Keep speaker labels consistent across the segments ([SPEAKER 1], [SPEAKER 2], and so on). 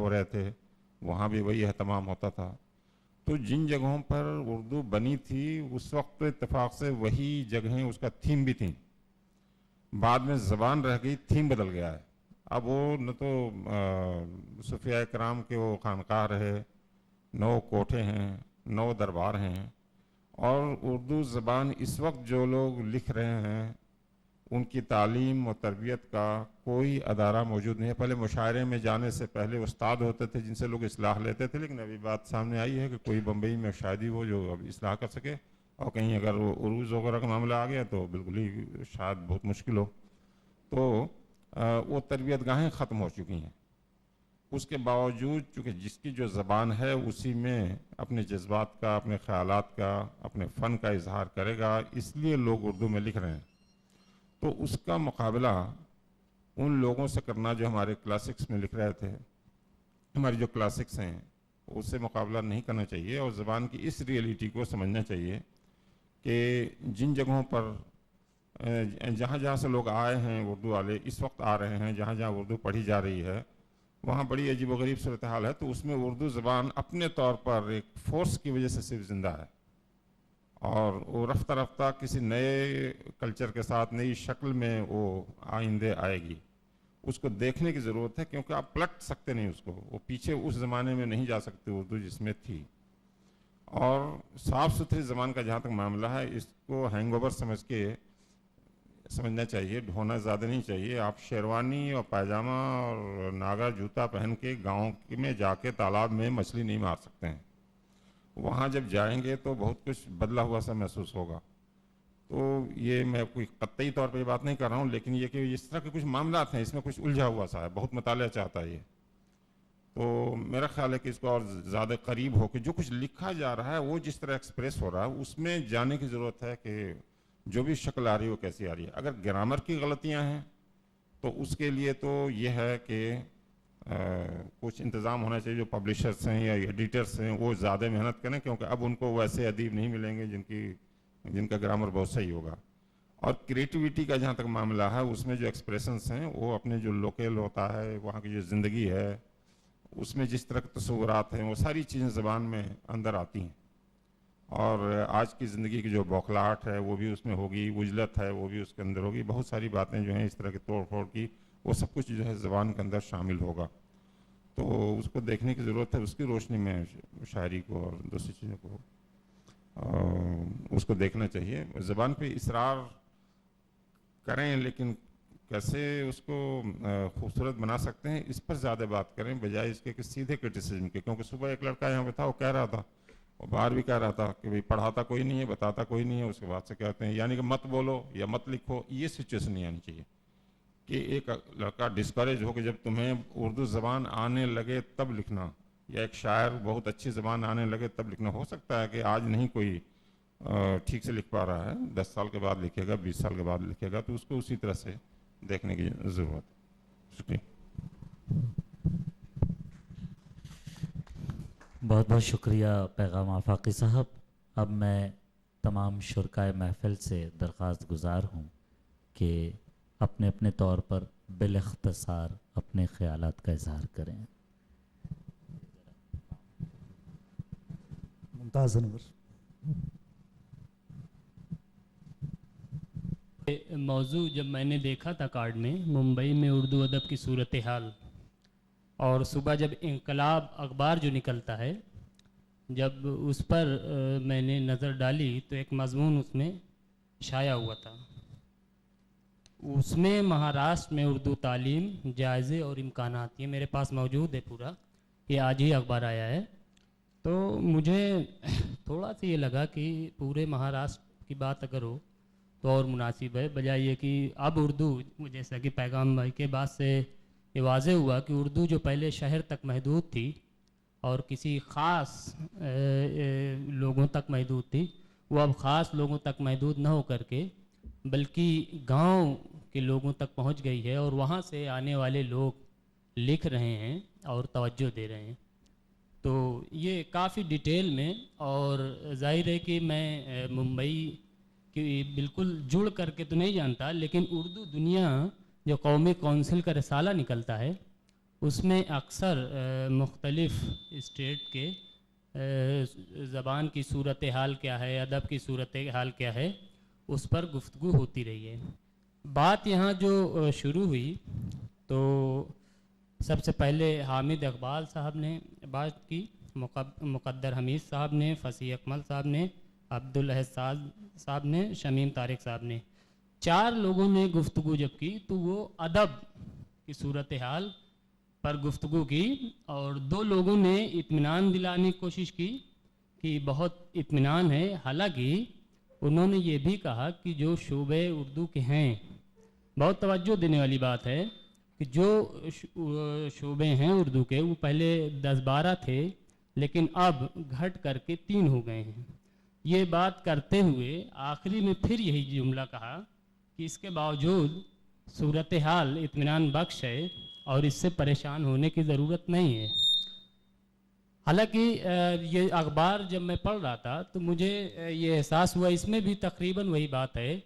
[SPEAKER 1] ہو رہے تھے وہاں بھی وہی اہتمام ہوتا تھا. تو جن جگہوں پر اردو بنی تھی اس وقت اتفاق سے وہی جگہیں اس کا تھیم بھی تھیں. بعد میں زبان رہ گئی، تھیم بدل گیا ہے. اب وہ نہ تو صوفیاء کرام کے وہ خانقاہ رہے، نہ وہ کوٹھے ہیں، نہ وہ دربار ہیں. اور اردو زبان اس وقت جو لوگ لکھ رہے ہیں ان کی تعلیم و تربیت کا کوئی ادارہ موجود نہیں ہے. پہلے مشاعرے میں جانے سے پہلے استاد ہوتے تھے جن سے لوگ اصلاح لیتے تھے، لیکن ابھی بات سامنے آئی ہے کہ کوئی بمبئی میں شاید ہو جو اب اصلاح کر سکے، اور کہیں اگر وہ عروج وغیرہ کا معاملہ آ گیا تو بالکل ہی شاید بہت مشکل ہو. تو وہ تربیت گاہیں ختم ہو چکی ہیں. اس کے باوجود چونکہ جس کی جو زبان ہے اسی میں اپنے جذبات کا، اپنے خیالات کا، اپنے فن کا اظہار کرے گا، اس لیے لوگ اردو میں لکھ رہے ہیں. تو اس کا مقابلہ ان لوگوں سے کرنا جو ہمارے کلاسکس میں لکھ رہے تھے، ہماری جو کلاسکس ہیں اس سے مقابلہ نہیں کرنا چاہیے. اور زبان کی اس ریئلٹی کو سمجھنا چاہیے کہ جن جگہوں پر جہاں جہاں سے لوگ آئے ہیں اردو والے اس وقت آ رہے ہیں، جہاں جہاں اردو پڑھی جا رہی ہے وہاں بڑی عجیب و غریب صورتحال ہے. تو اس میں اردو زبان اپنے طور پر ایک فورس کی وجہ سے صرف زندہ ہے، اور وہ رفتہ رفتہ کسی نئے کلچر کے ساتھ نئی شکل میں وہ آئندے آئے گی. اس کو دیکھنے کی ضرورت ہے کیونکہ آپ پلٹ سکتے نہیں اس کو، وہ پیچھے اس زمانے میں نہیں جا سکتے اردو جس میں تھی. اور صاف ستھری زبان کا جہاں تک معاملہ ہے اس کو ہینگ اوور سمجھنا چاہیے، ڈھونا زیادہ نہیں چاہیے. آپ شیروانی اور پائجامہ اور ناگا جوتا پہن کے گاؤں میں جا کے تالاب میں مچھلی نہیں مار سکتے ہیں. وہاں جب جائیں گے تو بہت کچھ بدلا ہوا سا محسوس ہوگا. تو یہ میں کوئی قطعی طور پہ یہ بات نہیں کر رہا ہوں، لیکن یہ کہ اس طرح کے کچھ معاملات ہیں، اس میں کچھ الجھا ہوا سا ہے، بہت مطالعہ چاہتا ہے یہ. تو میرا خیال ہے کہ اس کو اور زیادہ قریب ہو کے جو کچھ لکھا جا رہا ہے وہ جس طرح ایکسپریس ہو رہا ہے اس میں جانے کی ضرورت ہے کہ جو بھی شکل آ رہی ہے وہ کیسی آ رہی ہے. اگر گرامر کی غلطیاں ہیں تو اس کے لیے تو یہ ہے کہ کچھ انتظام ہونا چاہیے. جو پبلشرز ہیں یا ایڈیٹرز ہیں وہ زیادہ محنت کریں، کیونکہ اب ان کو ویسے ادیب نہیں ملیں گے جن کا گرامر بہت صحیح ہوگا. اور کریٹیویٹی کا جہاں تک معاملہ ہے اس میں جو ایکسپریشنز ہیں وہ اپنے جو لوکل ہوتا ہے، وہاں کی جو زندگی ہے اس میں جس طرح کے تصورات ہیں وہ ساری چیزیں زبان میں اندر آتی ہیں. اور آج کی زندگی کی جو بوکھلاہٹ ہے وہ بھی اس میں ہوگی، وجلت ہے وہ بھی اس کے اندر ہوگی، بہت ساری باتیں جو ہیں اس طرح کے توڑ پھوڑ کی وہ سب کچھ جو ہے زبان کے اندر شامل ہوگا. تو اس کو دیکھنے کی ضرورت ہے، اس کی روشنی میں شاعری کو اور دوسری چیزوں کو اس کو دیکھنا چاہیے. زبان پہ اصرار کریں لیکن کیسے اس کو خوبصورت بنا سکتے ہیں اس پر زیادہ بات کریں بجائے اس کے کہ سیدھے کرٹیسزم کے. کیونکہ صبح ایک لڑکا یہاں پہ تھا، وہ کہہ رہا تھا، وہ باہر بھی کہہ رہا تھا کہ بھئی پڑھاتا کوئی نہیں ہے، بتاتا کوئی نہیں ہے. اس کے بعد سے کہتے ہیں یعنی کہ مت بولو یا مت لکھو. یہ سچویشن نہیں آنی چاہیے کہ ایک لڑکا ڈسکریج ہو کہ جب تمہیں اردو زبان آنے لگے تب لکھنا، یا ایک شاعر بہت اچھی زبان آنے لگے تب لکھنا. ہو سکتا ہے کہ آج نہیں کوئی ٹھیک سے لکھ پا رہا ہے، 10 سال کے بعد لکھے گا، 20 سال کے بعد لکھے گا، تو اس کو اسی طرح سے دیکھنے کی ضرورت ہے. شکریہ.
[SPEAKER 2] بہت بہت شکریہ پیغام آفاقی صاحب. اب میں تمام شرکائے محفل سے درخواست گزار ہوں کہ اپنے اپنے طور پر بالاختصار اپنے خیالات کا اظہار کریں.
[SPEAKER 3] ممتاز انور.
[SPEAKER 4] موضوع جب میں نے دیکھا تھا کارڈ میں، ممبئی میں اردو ادب کی صورتحال، اور صبح جب انقلاب اخبار جو نکلتا ہے جب اس پر میں نے نظر ڈالی تو ایک مضمون اس میں شائع ہوا تھا. اس میں مہاراشٹر میں اردو تعلیم، جائزے اور امکانات، یہ میرے پاس موجود ہے پورا، یہ آج ہی اخبار آیا ہے. تو مجھے تھوڑا سا یہ لگا کہ پورے مہاراشٹر کی بات اگر ہو تو اور مناسب ہے، بجائے یہ کہ اب اردو، جیسا کہ پیغام بھائی کے بعد سے یہ واضح ہوا کہ اردو جو پہلے شہر تک محدود تھی اور کسی خاص لوگوں تک محدود تھی، وہ اب خاص لوگوں تک محدود نہ ہو کر کے بلکہ گاؤں کے لوگوں تک پہنچ گئی ہے، اور وہاں سے آنے والے لوگ لکھ رہے ہیں اور توجہ دے رہے ہیں. تو یہ کافی ڈیٹیل میں، اور ظاہر ہے کہ میں ممبئی کی بالکل جڑ کر کے تو نہیں جانتا، لیکن اردو دنیا جو قومی کونسل کا رسالہ نکلتا ہے اس میں اکثر مختلف اسٹیٹ کے زبان کی صورتحال کیا ہے، ادب کی صورتحال کیا ہے، اس پر گفتگو ہوتی رہی ہے. بات یہاں جو شروع ہوئی تو سب سے پہلے حامد اقبال صاحب نے بات کی، مقدر حمید صاحب نے، فصیح اکمل صاحب نے، عبدالاحد صاحب نے، شمیم طارق صاحب نے، 4 لوگوں نے گفتگو جب کی تو وہ ادب کی صورتحال پر گفتگو کی، اور 2 لوگوں نے اطمینان دلانے کی کوشش کی کہ بہت اطمینان ہے. حالانکہ انہوں نے یہ بھی کہا کہ جو شعبے اردو کے ہیں، بہت توجہ دینے والی بات ہے کہ جو شعبے ہیں اردو کے وہ پہلے 10-12 تھے لیکن اب گھٹ کر کے 3 ہو گئے ہیں. یہ بات کرتے ہوئے آخری میں پھر یہی جملہ کہا کہ اس کے باوجود صورتحال اطمینان بخش ہے اور اس سے پریشان ہونے کی ضرورت نہیں ہے. حالانکہ یہ اخبار جب میں پڑھ رہا تھا تو مجھے یہ احساس ہوا اس میں بھی تقریباً وہی بات ہے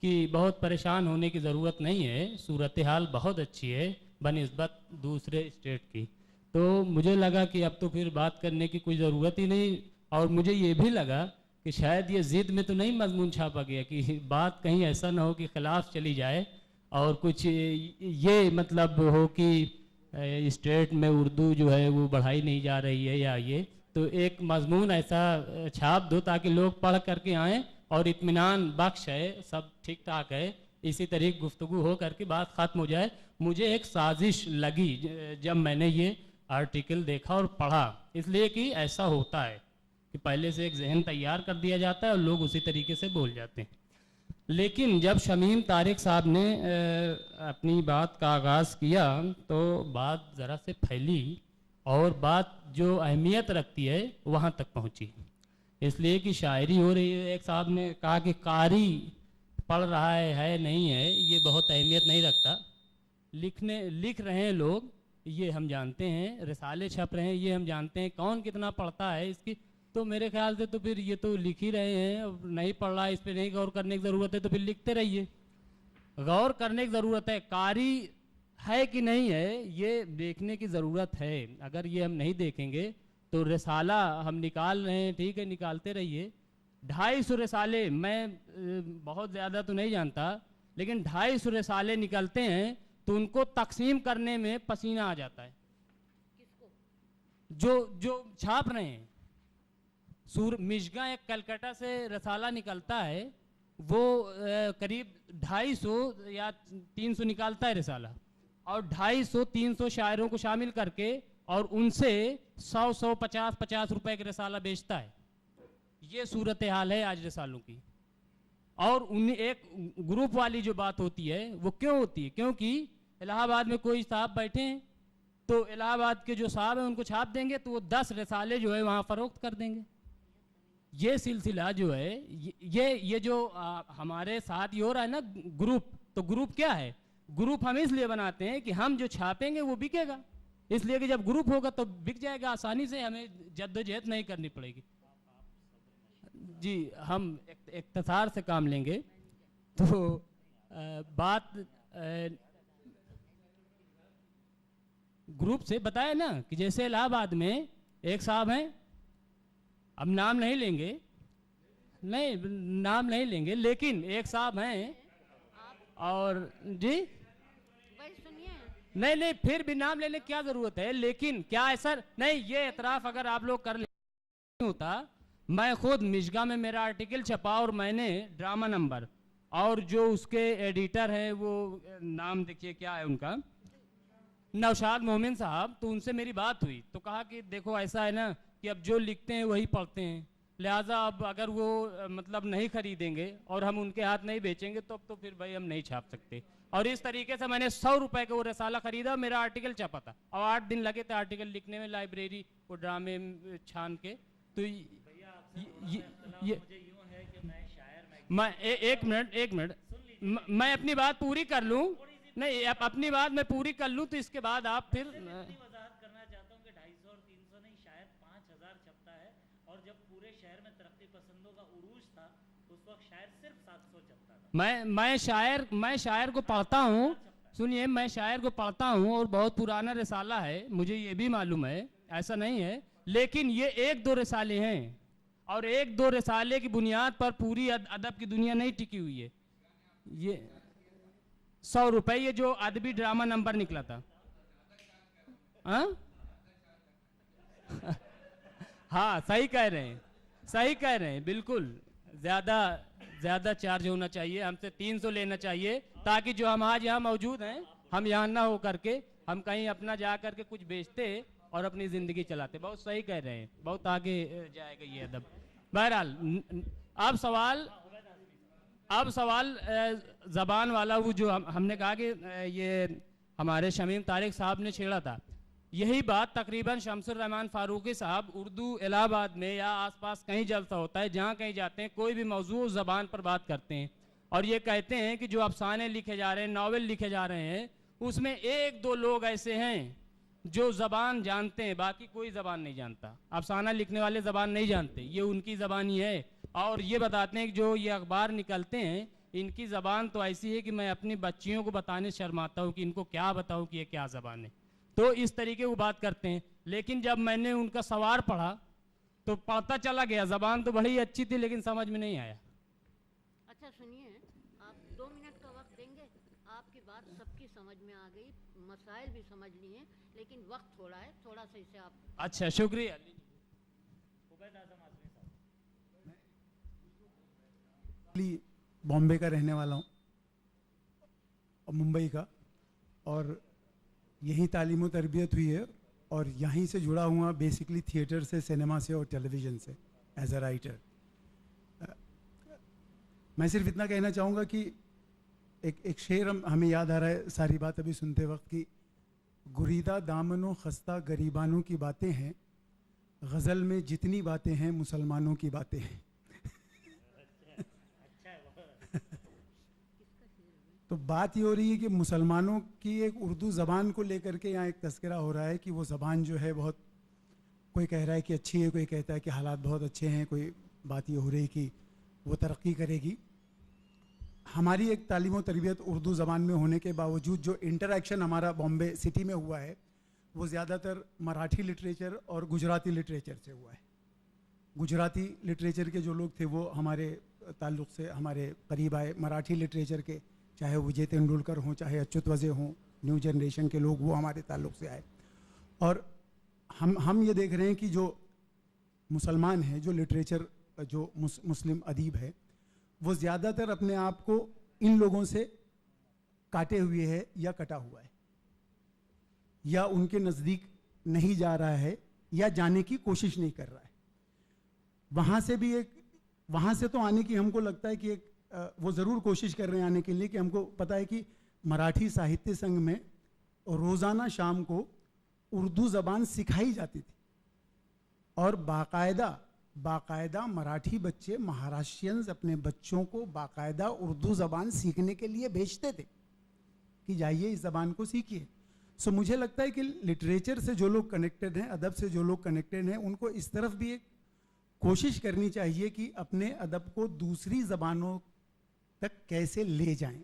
[SPEAKER 4] کہ بہت پریشان ہونے کی ضرورت نہیں ہے، صورتحال بہت اچھی ہے بنسبت دوسرے اسٹیٹ کی. تو مجھے لگا کہ اب تو پھر بات کرنے کی کوئی ضرورت ہی نہیں، اور مجھے یہ بھی لگا کہ شاید یہ ضد میں تو نہیں مضمون چھاپا گیا کہ بات کہیں ایسا نہ ہو کہ خلاف چلی جائے اور کچھ یہ مطلب ہو کہ اسٹیٹ میں اردو جو ہے وہ بڑھائی نہیں جا رہی ہے یا یہ. تو ایک مضمون ایسا چھاپ دو تاکہ لوگ پڑھ کر کے آئیں اور اطمینان بخش ہے، سب ٹھیک ٹھاک ہے، اسی طریقے گفتگو ہو کر کے بات ختم ہو جائے. مجھے ایک سازش لگی جب میں نے یہ آرٹیکل دیکھا اور پڑھا، اس لیے کہ ایسا ہوتا ہے کہ پہلے سے ایک ذہن تیار کر دیا جاتا ہے اور لوگ اسی طریقے سے بول جاتے ہیں. لیکن جب شمیم طارق صاحب نے اپنی بات کا آغاز کیا تو بات ذرا سے پھیلی اور بات جو اہمیت رکھتی ہے وہاں تک پہنچی. اس لیے کہ شاعری ہو رہی ہے. ایک صاحب نے کہا کہ قاری پڑھ رہا ہے نہیں ہے، یہ بہت اہمیت نہیں رکھتا. لکھ رہے ہیں لوگ، یہ ہم جانتے ہیں، رسالے چھپ رہے ہیں یہ ہم جانتے ہیں، کون کتنا پڑھتا ہے اس کی. تو میرے خیال سے تو پھر یہ تو لکھ ہی رہے ہیں، نہیں پڑھ رہا، اس پہ نہیں غور کرنے کی ضرورت ہے تو پھر لکھتے رہیے. غور کرنے کی ضرورت ہے، قاری ہے کہ نہیں ہے یہ دیکھنے کی ضرورت ہے. اگر یہ ہم نہیں دیکھیں گے تو رسالہ ہم نکال رہے ہیں، ٹھیک ہے نکالتے رہیے. 250 رسالے، میں بہت زیادہ تو نہیں جانتا لیکن 250 رسالے نکلتے ہیں تو ان کو تقسیم کرنے میں پسینہ آ جاتا ہے. جو چھاپ رہے ہیں، مشگاں ایک کلکتہ سے رسالہ نکلتا ہے، وہ قریب 250 یا 300 نکالتا ہے رسالہ، اور 250-300 شاعروں کو شامل کر کے اور ان سے 100-150 روپے کے رسالہ بیچتا ہے. یہ صورتحال ہے آج رسالوں کی. اور ایک گروپ والی جو بات ہوتی ہے وہ کیوں ہوتی ہے؟ کیونکہ الہ آباد میں کوئی صاحب بیٹھے ہیں تو الہ آباد کے جو صاحب ہیں ان کو چھاپ دیں گے تو وہ 10 رسالے جو ہے وہاں فروخت کر دیں گے. یہ سلسلہ جو ہے یہ جو ہمارے ساتھ یہ ہو رہا ہے نا گروپ، تو گروپ کیا ہے؟ گروپ ہم اس لیے بناتے ہیں کہ ہم جو چھاپیں گے وہ بکے گا، اس لیے کہ جب گروپ ہوگا تو بک جائے گا آسانی سے، ہمیں جدوجہد نہیں کرنی پڑے گی. جی ہم اختصار سے کام لیں گے. تو بات گروپ سے بتایا نا کہ جیسے الہ آباد میں ایک صاحب ہیں، اب نام نہیں لیں گے، نام نہیں لیں گے، لیکن ایک صاحب ہیں اور جی نہیں پھر بھی نام لینے کی کیا ضرورت ہے. لیکن کیا ایسا نہیں، یہ اعتراف اگر آپ لوگ کر لیں ہوتا. میں خود مشگاں میں میرا آرٹیکل چھپا اور میں نے ڈرامہ نمبر اور جو اس کے ایڈیٹر ہیں وہ نام دیکھیے کیا ہے ان کا، نوشاد مومن صاحب، تو ان سے میری بات ہوئی تو کہا کہ دیکھو ایسا ہے نا کہ اب جو لکھتے ہیں وہی پڑھتے ہیں، لہٰذا اب اگر وہ مطلب نہیں خریدیں گے اور ہم ان کے ہاتھ نہیں بیچیں گے تو اب تو پھر بھائی ہم نہیں چھاپ سکتے. اور اس طریقے سے میں نے 100 روپے کا وہ رسالہ خریدا، میرا آرٹیکل چھپا تھا اور 8 دن لگے تھے آرٹیکل لکھنے میں، لائبریری وہ ڈرامے چھان کے. تو میں ایک منٹ میں اپنی بات پوری کر لوں، نہیں اپنی بات میں پوری کر لوں تو اس کے بعد آپ پھر
[SPEAKER 2] وضاحت کرنا چاہتا ہوں کہ 250 اور 300 نہیں، شاید 5000 چھپتا ہے، اور جب پورے شہر میں ترقی پسندوں کا عروج تھا اس وقت شاید صرف 700 چھپتا تھا.
[SPEAKER 4] میں شاعر کو پڑھتا ہوں، سنیے میں شاعر کو پڑھتا ہوں اور بہت پرانا رسالہ ہے, مجھے یہ بھی معلوم ہے, ایسا نہیں ہے, لیکن یہ 1-2 رسالے ہیں اور 1-2 رسالے کی بنیاد پر پوری ادب کی دنیا نہیں ٹکی ہوئی ہے. یہ 100 روپے یہ جو ادبی ڈرامہ نمبر نکلا تھا, ہاں صحیح کہہ رہے ہیں, صحیح کہہ رہے ہیں, بالکل زیادہ چارج ہونا چاہیے, ہم سے 300 لینا چاہیے, تاکہ جو ہم آج یہاں موجود ہیں ہم یہاں نہ ہو کر کے ہم کہیں اپنا جا کر کے کچھ بیچتے اور اپنی زندگی چلاتے. بہت صحیح کہہ رہے ہیں, بہت آگے جائے گا یہ ادب. بہرحال اب سوال زبان والا وہ جو ہم نے کہا کہ یہ ہمارے شمیم طارق صاحب نے چھیڑا تھا, یہی بات تقریباً شمس الرحمن فاروقی صاحب اردو الہ آباد میں یا آس پاس کہیں جلسہ ہوتا ہے, جہاں کہیں جاتے ہیں کوئی بھی موضوع زبان پر بات کرتے ہیں اور یہ کہتے ہیں کہ جو افسانے لکھے جا رہے ہیں, ناول لکھے جا رہے ہیں, اس میں 1-2 لوگ ایسے ہیں جو زبان جانتے ہیں, باقی کوئی زبان نہیں جانتا. افسانہ لکھنے والے زبان نہیں جانتے, یہ ان کی زبان ہی ہے, اور یہ بتاتے ہیں کہ جو یہ اخبار نکلتے ہیں ان کی زبان تو ایسی ہے کہ میں اپنی بچیوں کو بتانے شرماتا ہوں کہ ان کو کیا بتاؤں کہ یہ کیا زبان ہے. تو اس طریقے وہ بات کرتے ہیں. لیکن جب میں نے ان کا سوار پڑھا تو پتہ چلا گیا زبان تو بڑی اچھی تھی لیکن سمجھ میں نہیں آیا.
[SPEAKER 3] اچھا سنیے, آپ 2 منٹ کا وقت دیں گے؟ آپ کی بات سب کی سمجھ میں آ گئی, مسائل بھی سمجھ لیے, لیکن وقت تھوڑا ہے, تھوڑا سا اسے آپ.
[SPEAKER 4] اچھا شکریہ.
[SPEAKER 5] بامبے کا رہنے والا ہوں اور ممبئی کا, اور یہیں تعلیم و تربیت ہوئی ہے اور یہیں سے جڑا ہوا بیسکلی تھیٹر سے, سینما سے اور ٹیلی ویژن سے ایز اے رائٹر. میں صرف اتنا کہنا چاہوں گا کہ ایک شعر ہمیں یاد آ رہا ہے ساری بات ابھی سنتے وقت کی, گریدہ دامن و خستہ غریبانوں کی باتیں ہیں, غزل میں جتنی باتیں ہیں مسلمانوں کی باتیں ہیں. تو بات یہ ہو رہی ہے کہ مسلمانوں کی ایک اردو زبان کو لے کر کے یہاں ایک تذکرہ ہو رہا ہے کہ وہ زبان جو ہے بہت, کوئی کہہ رہا ہے کہ اچھی ہے, کوئی کہتا ہے کہ حالات بہت اچھے ہیں, کوئی بات یہ ہو رہی ہے کہ وہ ترقی کرے گی. ہماری ایک تعلیم و تربیت اردو زبان میں ہونے کے باوجود جو انٹریکشن ہمارا بامبے سٹی میں ہوا ہے وہ زیادہ تر مراٹھی لٹریچر اور گجراتی لٹریچر سے ہوا ہے. گجراتی لٹریچر کے جو لوگ تھے وہ ہمارے تعلق سے ہمارے قریب آئے, مراٹھی لٹریچر کے چاہے وجے تینڈولکر ہوں, چاہے اچوت وزے ہوں, نیو جنریشن کے لوگ وہ ہمارے تعلق سے آئے. اور ہم یہ دیکھ رہے ہیں کہ جو مسلمان ہیں, جو لٹریچر, جو مسلم ادیب ہے, وہ زیادہ تر اپنے آپ کو ان لوگوں سے کاٹے ہوئے ہے یا کٹا ہوا ہے, یا ان کے نزدیک نہیں جا رہا ہے یا جانے کی کوشش نہیں کر رہا ہے. وہاں سے تو آنے کی ہم کو لگتا ہے کہ ایک وہ ضرور کوشش کر رہے ہیں آنے کے لیے, کہ ہم کو پتہ ہے کہ مراٹھی ساہتیہ سنگھ میں روزانہ شام کو اردو زبان سکھائی جاتی تھی, اور باقاعدہ مراٹھی بچے مہاراشٹرینز اپنے بچوں کو باقاعدہ اردو زبان سیکھنے کے لیے بھیجتے تھے کہ جائیے اس زبان کو سیکھیے. سو مجھے لگتا ہے کہ لٹریچر سے جو لوگ کنیکٹڈ ہیں, ادب سے جو لوگ کنیکٹڈ ہیں, ان کو اس طرف بھی ایک کوشش کرنی چاہیے کہ اپنے ادب کو دوسری زبانوں تک کیسے لے جائیں,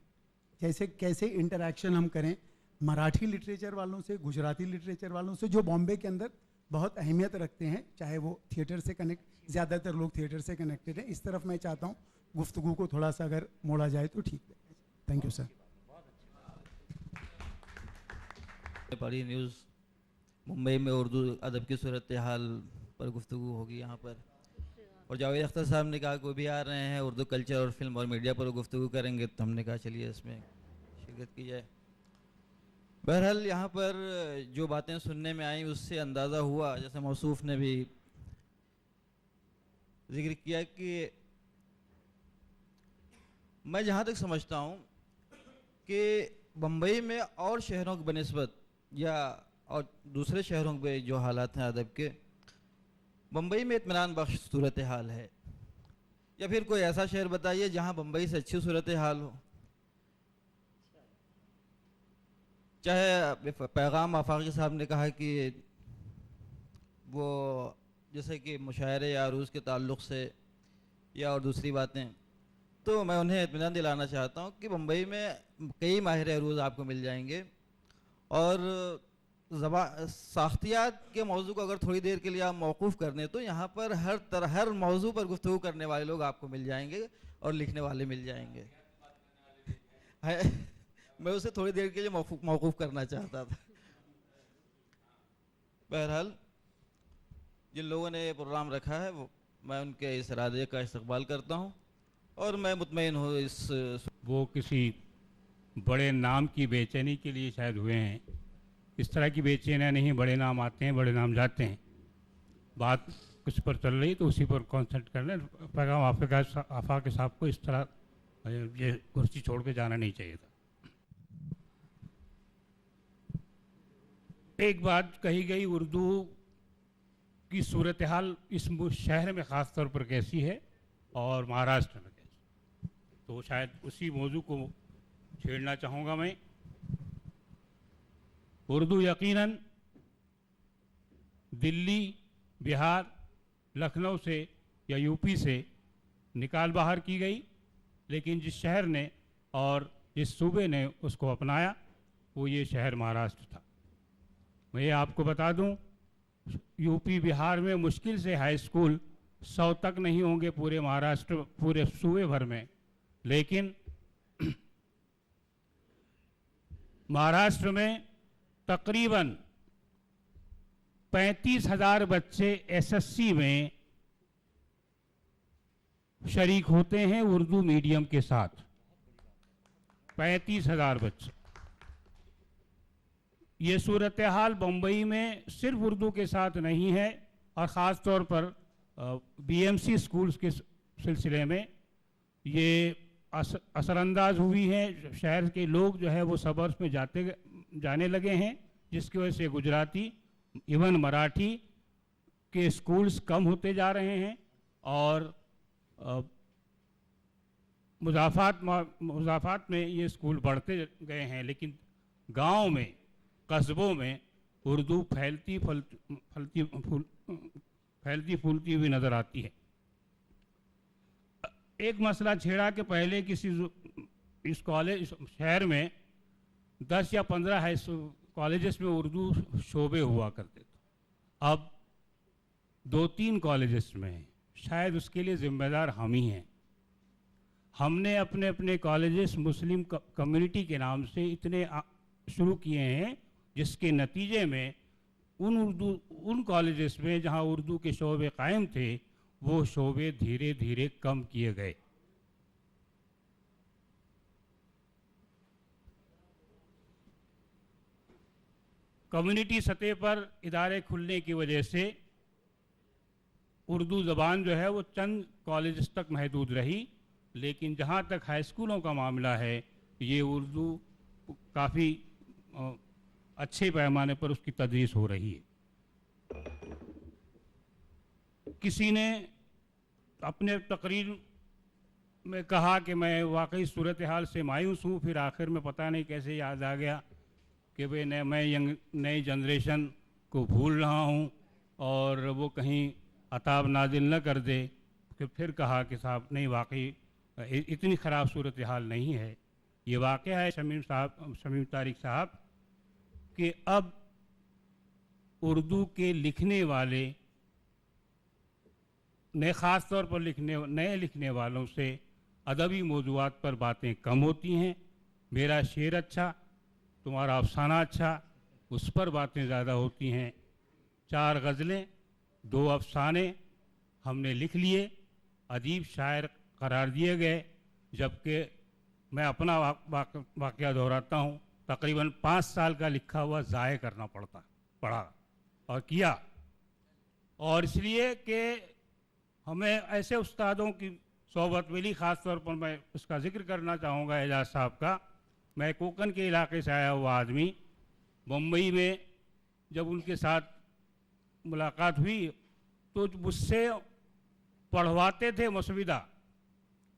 [SPEAKER 5] جیسے کیسے انٹریکشن ہم کریں مراٹھی لٹریچر والوں سے, گجراتی لٹریچر والوں سے, جو بامبے کے اندر بہت اہمیت رکھتے ہیں, چاہے وہ تھیٹر سے زیادہ تر لوگ تھیٹر سے کنیکٹڈ ہیں. اس طرف میں چاہتا ہوں گفتگو کو تھوڑا سا اگر موڑا جائے تو ٹھیک ہے. Thank you sir.
[SPEAKER 6] پڑھی نیوز ممبئی میں اردو ادب کی صورتحال پر گفتگو ہوگی یہاں پر, اور جاوید اختر صاحب نے کہا کوئی بھی آ رہے ہیں اردو کلچر اور فلم اور میڈیا پر گفتگو کریں گے, تو ہم نے کہا چلیے اس میں شرکت کی جائے. بہرحال یہاں پر جو باتیں سننے میں آئیں اس سے اندازہ ہوا, جیسے موصوف نے بھی ذکر کیا, کہ میں جہاں تک سمجھتا ہوں کہ بمبئی میں اور شہروں کی بنسبت یا اور دوسرے شہروں کے جو حالات ہیں ادب کے, بمبئی میں اطمینان بخش صورتحال ہے. یا پھر کوئی ایسا شہر بتائیے جہاں بمبئی سے اچھی صورتحال ہو. چاہے پیغام آفاقی صاحب نے کہا کہ وہ جیسے کہ مشاعرے یا عروض کے تعلق سے یا اور دوسری باتیں, تو میں انہیں اطمینان دلانا چاہتا ہوں کہ بمبئی میں کئی ماہر عروض آپ کو مل جائیں گے، اور ساختیات کے موضوع کو اگر تھوڑی دیر کے لیے آپ موقوف کر دیں تو یہاں پر ہر موضوع پر گفتگو کرنے والے لوگ آپ کو مل جائیں گے اور لکھنے والے مل جائیں گے. میں اسے تھوڑی دیر کے لیے موقوف کرنا چاہتا تھا. بہرحال جن لوگوں نے یہ پروگرام رکھا ہے میں ان کے اس ارادے کا استقبال کرتا ہوں، اور میں مطمئن ہوں
[SPEAKER 7] وہ کسی بڑے نام کی بے چینی کے لیے شاید ہوئے ہیں. اس طرح کی بے چینیاں نہیں، بڑے نام آتے ہیں بڑے نام جاتے ہیں. بات کچھ پر چل رہی تو اسی پر کانسنٹ کر لیں. پیغام آفاق صاحب کو اس طرح یہ کرسی چھوڑ کے جانا نہیں چاہیے تھا. ایک بات کہی گئی اردو کی صورتحال اس شہر میں خاص طور پر کیسی ہے اور مہاراشٹر میں کیسی، تو شاید اسی موضوع کو چھیڑنا چاہوں گا میں. اردو یقیناً دلی، بہار، لکھنؤ سے یا یو پی سے نکال باہر کی گئی، لیکن جس شہر نے اور جس صوبے نے اس کو اپنایا وہ یہ شہر مہاراشٹر تھا. میں یہ آپ کو بتا دوں یو پی بہار میں مشکل سے ہائی اسکول 100 تک نہیں ہوں گے پورے مہاراشٹر پورے صوبے بھر میں، لیکن مہاراشٹر میں تقریباً 35,000 بچے SSC میں شریک ہوتے ہیں اردو میڈیم کے ساتھ. 35,000 بچے. یہ صورتحال بمبئی میں صرف اردو کے ساتھ نہیں ہے، اور خاص طور پر BMC اسکولز کے سلسلے میں یہ اثر انداز ہوئی ہے. شہر کے لوگ جو ہے وہ سبرز میں جانے لگے ہیں، جس کی وجہ سے گجراتی ایون مراٹھی کے اسکولز کم ہوتے جا رہے ہیں، اور مضافات میں یہ اسکول بڑھتے گئے ہیں. لیکن گاؤں میں، قصبوں میں اردو پھیلتی پھولتی ہوئی نظر آتی ہے. ایک مسئلہ چھیڑا کہ پہلے کسی اس کالج شہر میں 10 یا 15 کالجز میں اردو شعبے ہوا کرتے تھے. اب 2-3 کالجز میں ہیں. شاید اس کے لیے ذمہ دار ہم ہی ہیں. ہم نے اپنے کالجز مسلم کمیونٹی کے نام سے اتنے شروع کیے ہیں، جس کے نتیجے میں ان کالجز میں جہاں اردو کے شعبے قائم تھے وہ شعبے دھیرے دھیرے کم کیے گئے. کمیونٹی سطح پر ادارے کھلنے کی وجہ سے اردو زبان جو ہے وہ چند کالجز تک محدود رہی، لیکن جہاں تک ہائی اسکولوں کا معاملہ ہے یہ اردو کافی اچھے پیمانے پر اس کی تدریس ہو رہی ہے. کسی نے اپنے تقریر میں کہا کہ میں واقعی صورتحال سے مایوس ہوں، پھر آخر میں پتہ نہیں کیسے یاد آ گیا کہ میں نئی جنریشن کو بھول رہا ہوں اور وہ کہیں عطاب نازل نہ کر دے. کہ پھر کہا کہ صاحب نہیں، واقعی اتنی خراب صورتحال نہیں ہے. یہ واقعہ ہے شمیم طارق صاحب کہ اب اردو کے لکھنے والے خاص طور پر نئے لکھنے والوں سے ادبی موضوعات پر باتیں کم ہوتی ہیں. میرا شعر اچھا، تمہارا افسانہ اچھا، اس پر باتیں زیادہ ہوتی ہیں. 4 غزلیں 2 افسانے ہم نے لکھ لیے، ادیب شاعر قرار دیے گئے. جبکہ میں اپنا واقعہ دہراتا ہوں، تقریباً 5 سال کا لکھا ہوا ضائع کرنا پڑا اور کیا. اور اس لیے کہ ہمیں ایسے استادوں کی صحبت ملی. خاص طور پر میں اس کا ذکر کرنا چاہوں گا اعجاز صاحب کا. میں کوکن کے علاقے سے آیا ہوا آدمی، بمبئی میں جب ان کے ساتھ ملاقات ہوئی تو مجھ سے پڑھواتے تھے مسودہ.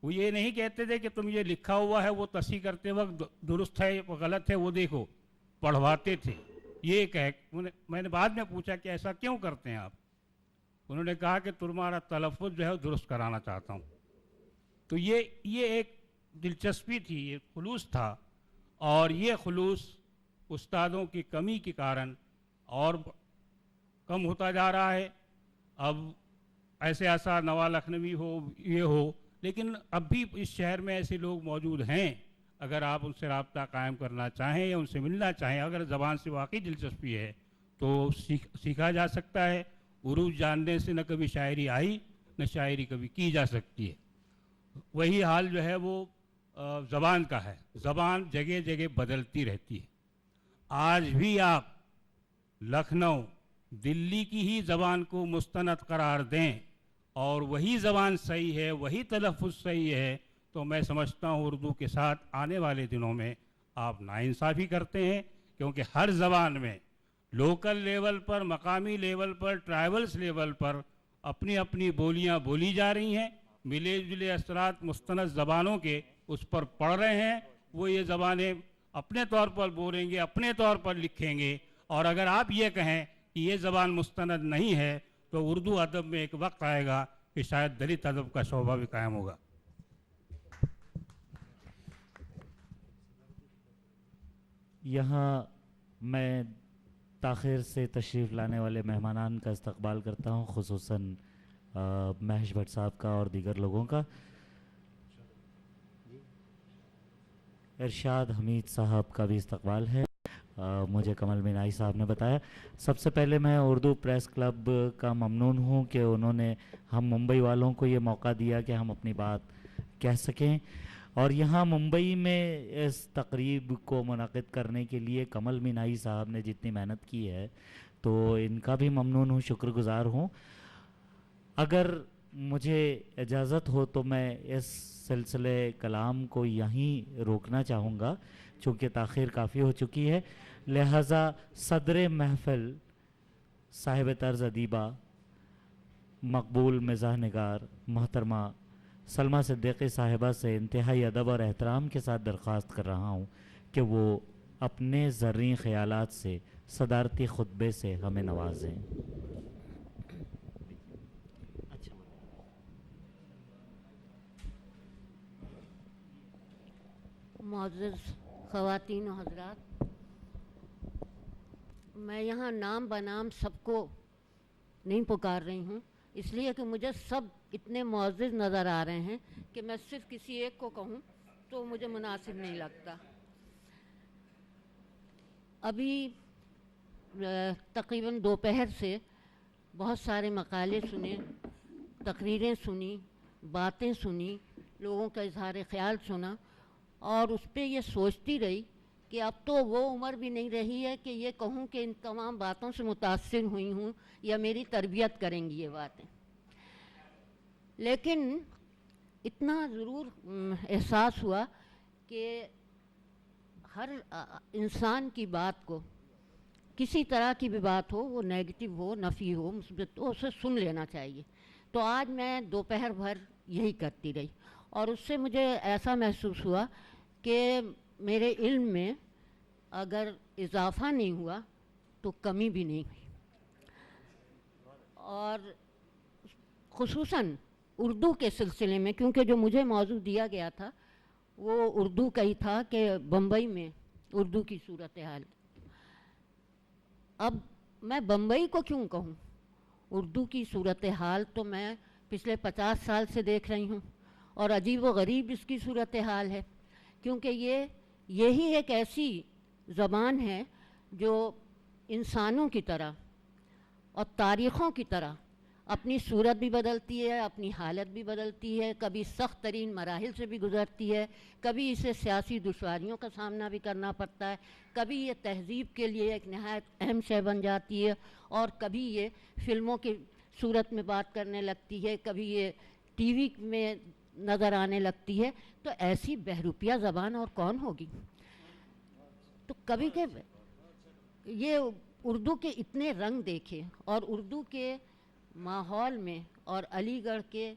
[SPEAKER 7] وہ یہ نہیں کہتے تھے کہ تم یہ لکھا ہوا ہے وہ تصحیح کرتے وقت درست ہے غلط ہے وہ دیکھو، پڑھواتے تھے. یہ میں نے بعد میں پوچھا کہ ایسا کیوں کرتے ہیں آپ؟ انہوں نے کہا کہ تمہارا تلفظ جو ہے درست کرانا چاہتا ہوں. تو یہ ایک دلچسپی تھی، یہ خلوص تھا، اور یہ خلوص استادوں کی کمی کے کارن اور کم ہوتا جا رہا ہے۔ اب ایسے آثار نواب لکھنوی ہو، یہ ہو، لیکن اب بھی اس شہر میں ایسے لوگ موجود ہیں، اگر آپ ان سے رابطہ قائم کرنا چاہیں یا ان سے ملنا چاہیں، اگر زبان سے واقعی دلچسپی ہے تو سیکھا جا سکتا ہے۔ عروج جاننے سے نہ کبھی شاعری آئی، نہ شاعری کبھی کی جا سکتی ہے۔ وہی حال جو ہے وہ زبان کا ہے، زبان جگہ جگہ بدلتی رہتی ہے۔ آج بھی آپ لکھنؤ، دلی کی ہی زبان کو مستند قرار دیں اور وہی زبان صحیح ہے، وہی تلفظ صحیح ہے، تو میں سمجھتا ہوں اردو کے ساتھ آنے والے دنوں میں آپ ناانصافی کرتے ہیں، کیونکہ ہر زبان میں لوکل لیول پر، مقامی لیول پر، ٹرائبلز لیول پر اپنی اپنی بولیاں بولی جا رہی ہیں، ملے جلے اثرات مستند زبانوں کے اس پر پڑ رہے ہیں، وہ یہ زبانیں اپنے طور پر بولیں گے، اپنے طور پر لکھیں گے، اور اگر آپ یہ کہیں کہ یہ زبان مستند نہیں ہے تو اردو ادب میں ایک وقت آئے گا کہ شاید دلت ادب کا شعبہ بھی قائم ہوگا۔
[SPEAKER 2] یہاں میں تاخیر سے تشریف لانے والے مہمانان کا استقبال کرتا ہوں، خصوصاً مہیش بھٹ صاحب کا اور دیگر لوگوں کا۔ ارشاد حمید صاحب کا بھی استقبال ہے، مجھے کمل مینائی صاحب نے بتایا۔ سب سے پہلے میں اردو پریس کلب کا ممنون ہوں کہ انہوں نے ہم ممبئی والوں کو یہ موقع دیا کہ ہم اپنی بات کہہ سکیں، اور یہاں ممبئی میں اس تقریب کو منعقد کرنے کے لیے کمل مینائی صاحب نے جتنی محنت کی ہے تو ان کا بھی ممنون ہوں، شکر گزار ہوں۔ اگر مجھے اجازت ہو تو میں اس سلسلے کلام کو یہیں روکنا چاہوں گا، چونکہ تاخیر کافی ہو چکی ہے، لہٰذا صدر محفل صاحب طرز ادیبہ مقبول مزاح نگار محترمہ سلمیٰ صدیقی صاحبہ سے انتہائی ادب اور احترام کے ساتھ درخواست کر رہا ہوں کہ وہ اپنے زرعی خیالات سے صدارتی خطبے سے ہمیں نوازیں۔
[SPEAKER 3] معزز خواتین و حضرات، میں یہاں نام بنام سب کو نہیں پکار رہی ہوں، اس لیے کہ مجھے سب اتنے معزز نظر آ رہے ہیں کہ میں صرف کسی ایک کو کہوں تو مجھے مناسب نہیں لگتا۔ ابھی تقریباً دوپہر سے بہت سارے مقالے سنے، تقریریں سنی، باتیں سنی، لوگوں کا اظہار خیال سنا، اور اس پہ یہ سوچتی رہی کہ اب تو وہ عمر بھی نہیں رہی ہے کہ یہ کہوں کہ ان تمام باتوں سے متاثر ہوئی ہوں یا میری تربیت کریں گی یہ باتیں، لیکن اتنا ضرور احساس ہوا کہ ہر انسان کی بات کو، کسی طرح کی بھی بات ہو، وہ نیگیٹو ہو، نفی ہو، مثبت ہو، اسے سن لینا چاہیے۔ تو آج میں دوپہر بھر یہی کرتی رہی، اور اس سے مجھے ایسا محسوس ہوا کہ میرے علم میں اگر اضافہ نہیں ہوا تو کمی بھی نہیں ہوئی، اور خصوصاً اردو کے سلسلے میں، کیونکہ جو مجھے موضوع دیا گیا تھا وہ اردو کا ہی تھا کہ بمبئی میں اردو کی صورتحال۔ اب میں بمبئی کو کیوں کہوں؟ اردو کی صورتحال تو میں پچھلے 50 سال سے دیکھ رہی ہوں، اور عجیب و غریب اس کی صورتحال ہے، کیونکہ یہی ایک ایسی زبان ہے جو انسانوں کی طرح اور تاریخوں کی طرح اپنی صورت بھی بدلتی ہے، اپنی حالت بھی بدلتی ہے، کبھی سخت ترین مراحل سے بھی گزرتی ہے، کبھی اسے سیاسی دشواریوں کا سامنا بھی کرنا پڑتا ہے، کبھی یہ تہذیب کے لیے ایک نہایت اہم شے بن جاتی ہے، اور کبھی یہ فلموں کی صورت میں بات کرنے لگتی ہے، کبھی یہ ٹی وی میں نظر آنے لگتی ہے۔ تو ایسی بہروپیہ زبان اور کون ہوگی؟ تو کبھی کہ یہ اردو کے اتنے رنگ دیکھے، اور اردو کے ماحول میں اور علی گڑھ کے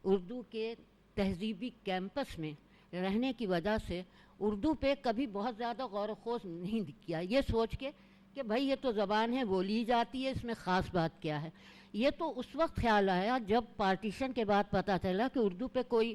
[SPEAKER 3] اردو کے تہذیبی کیمپس میں رہنے کی وجہ سے اردو پہ کبھی بہت زیادہ غور و خوض نہیں کیا، یہ سوچ کے کہ بھائی یہ تو زبان ہے، بولی جاتی ہے، اس میں خاص بات کیا ہے۔ یہ تو اس وقت خیال آیا جب پارٹیشن کے بعد پتہ چلا کہ اردو پہ کوئی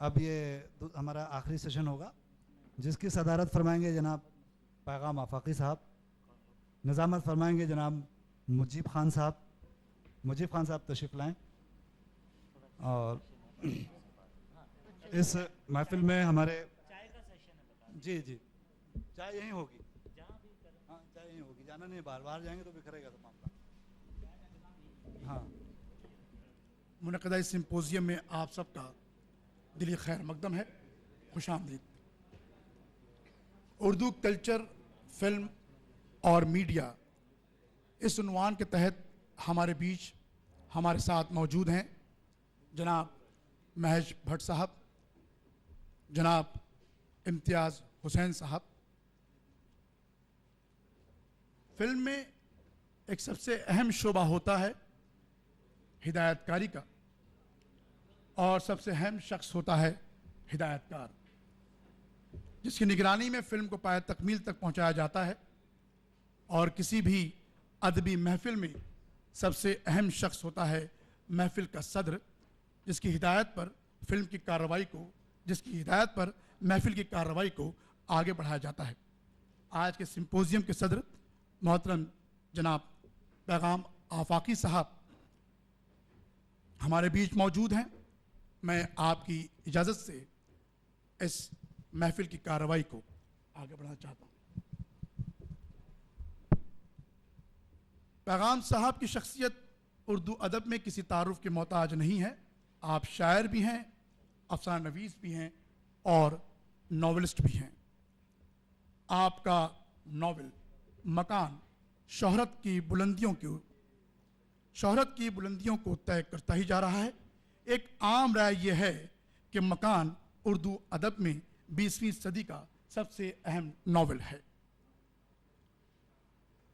[SPEAKER 8] اب یہ ہمارا آخری سیشن ہوگا جس کی صدارت فرمائیں گے جناب پیغام آفاقی صاحب. نظامت فرمائیں گے جناب مجیب خان صاحب. مجیب خان صاحب تشریف لائیں. اور اس محفل میں ہمارے جی چائے یہیں ہوگی. ہاں چائے یہیں ہوگی, جانا نہیں, باہر جائیں گے تو بکھرے گا تو معاملہ. ہاں
[SPEAKER 9] منعقدہ اس سمپوزیم میں آپ سب کا دلی خیر مقدم ہے. خوش آمدید. اردو کلچر, فلم اور میڈیا, اس عنوان کے تحت ہمارے بیچ ہمارے ساتھ موجود ہیں جناب مہیش بھٹ صاحب, جناب امتیاز حسین صاحب. فلم میں ایک سب سے اہم شعبہ ہوتا ہے ہدایت کاری کا, اور سب سے اہم شخص ہوتا ہے ہدایت کار, جس کی نگرانی میں فلم کو پایہ تکمیل تک پہنچایا جاتا ہے. اور کسی بھی ادبی محفل میں سب سے اہم شخص ہوتا ہے محفل کا صدر, جس کی ہدایت پر فلم کی کارروائی کو, جس کی ہدایت پر محفل کی کارروائی کو آگے بڑھایا جاتا ہے. آج کے سمپوزیم کے صدر محترم جناب پیغام آفاقی صاحب ہمارے بیچ موجود ہیں. میں آپ کی اجازت سے اس محفل کی کارروائی کو آگے بڑھانا چاہتا ہوں. پیغام صاحب کی شخصیت اردو ادب میں کسی تعارف کے محتاج نہیں ہے. آپ شاعر بھی ہیں, افسانہ نویس بھی ہیں اور ناولسٹ بھی ہیں. آپ کا ناول مکان شہرت کی بلندیوں کو طے کرتا ہی جا رہا ہے. ایک عام رائے یہ ہے کہ مکان اردو ادب میں 20ویں صدی کا سب سے اہم ناول ہے.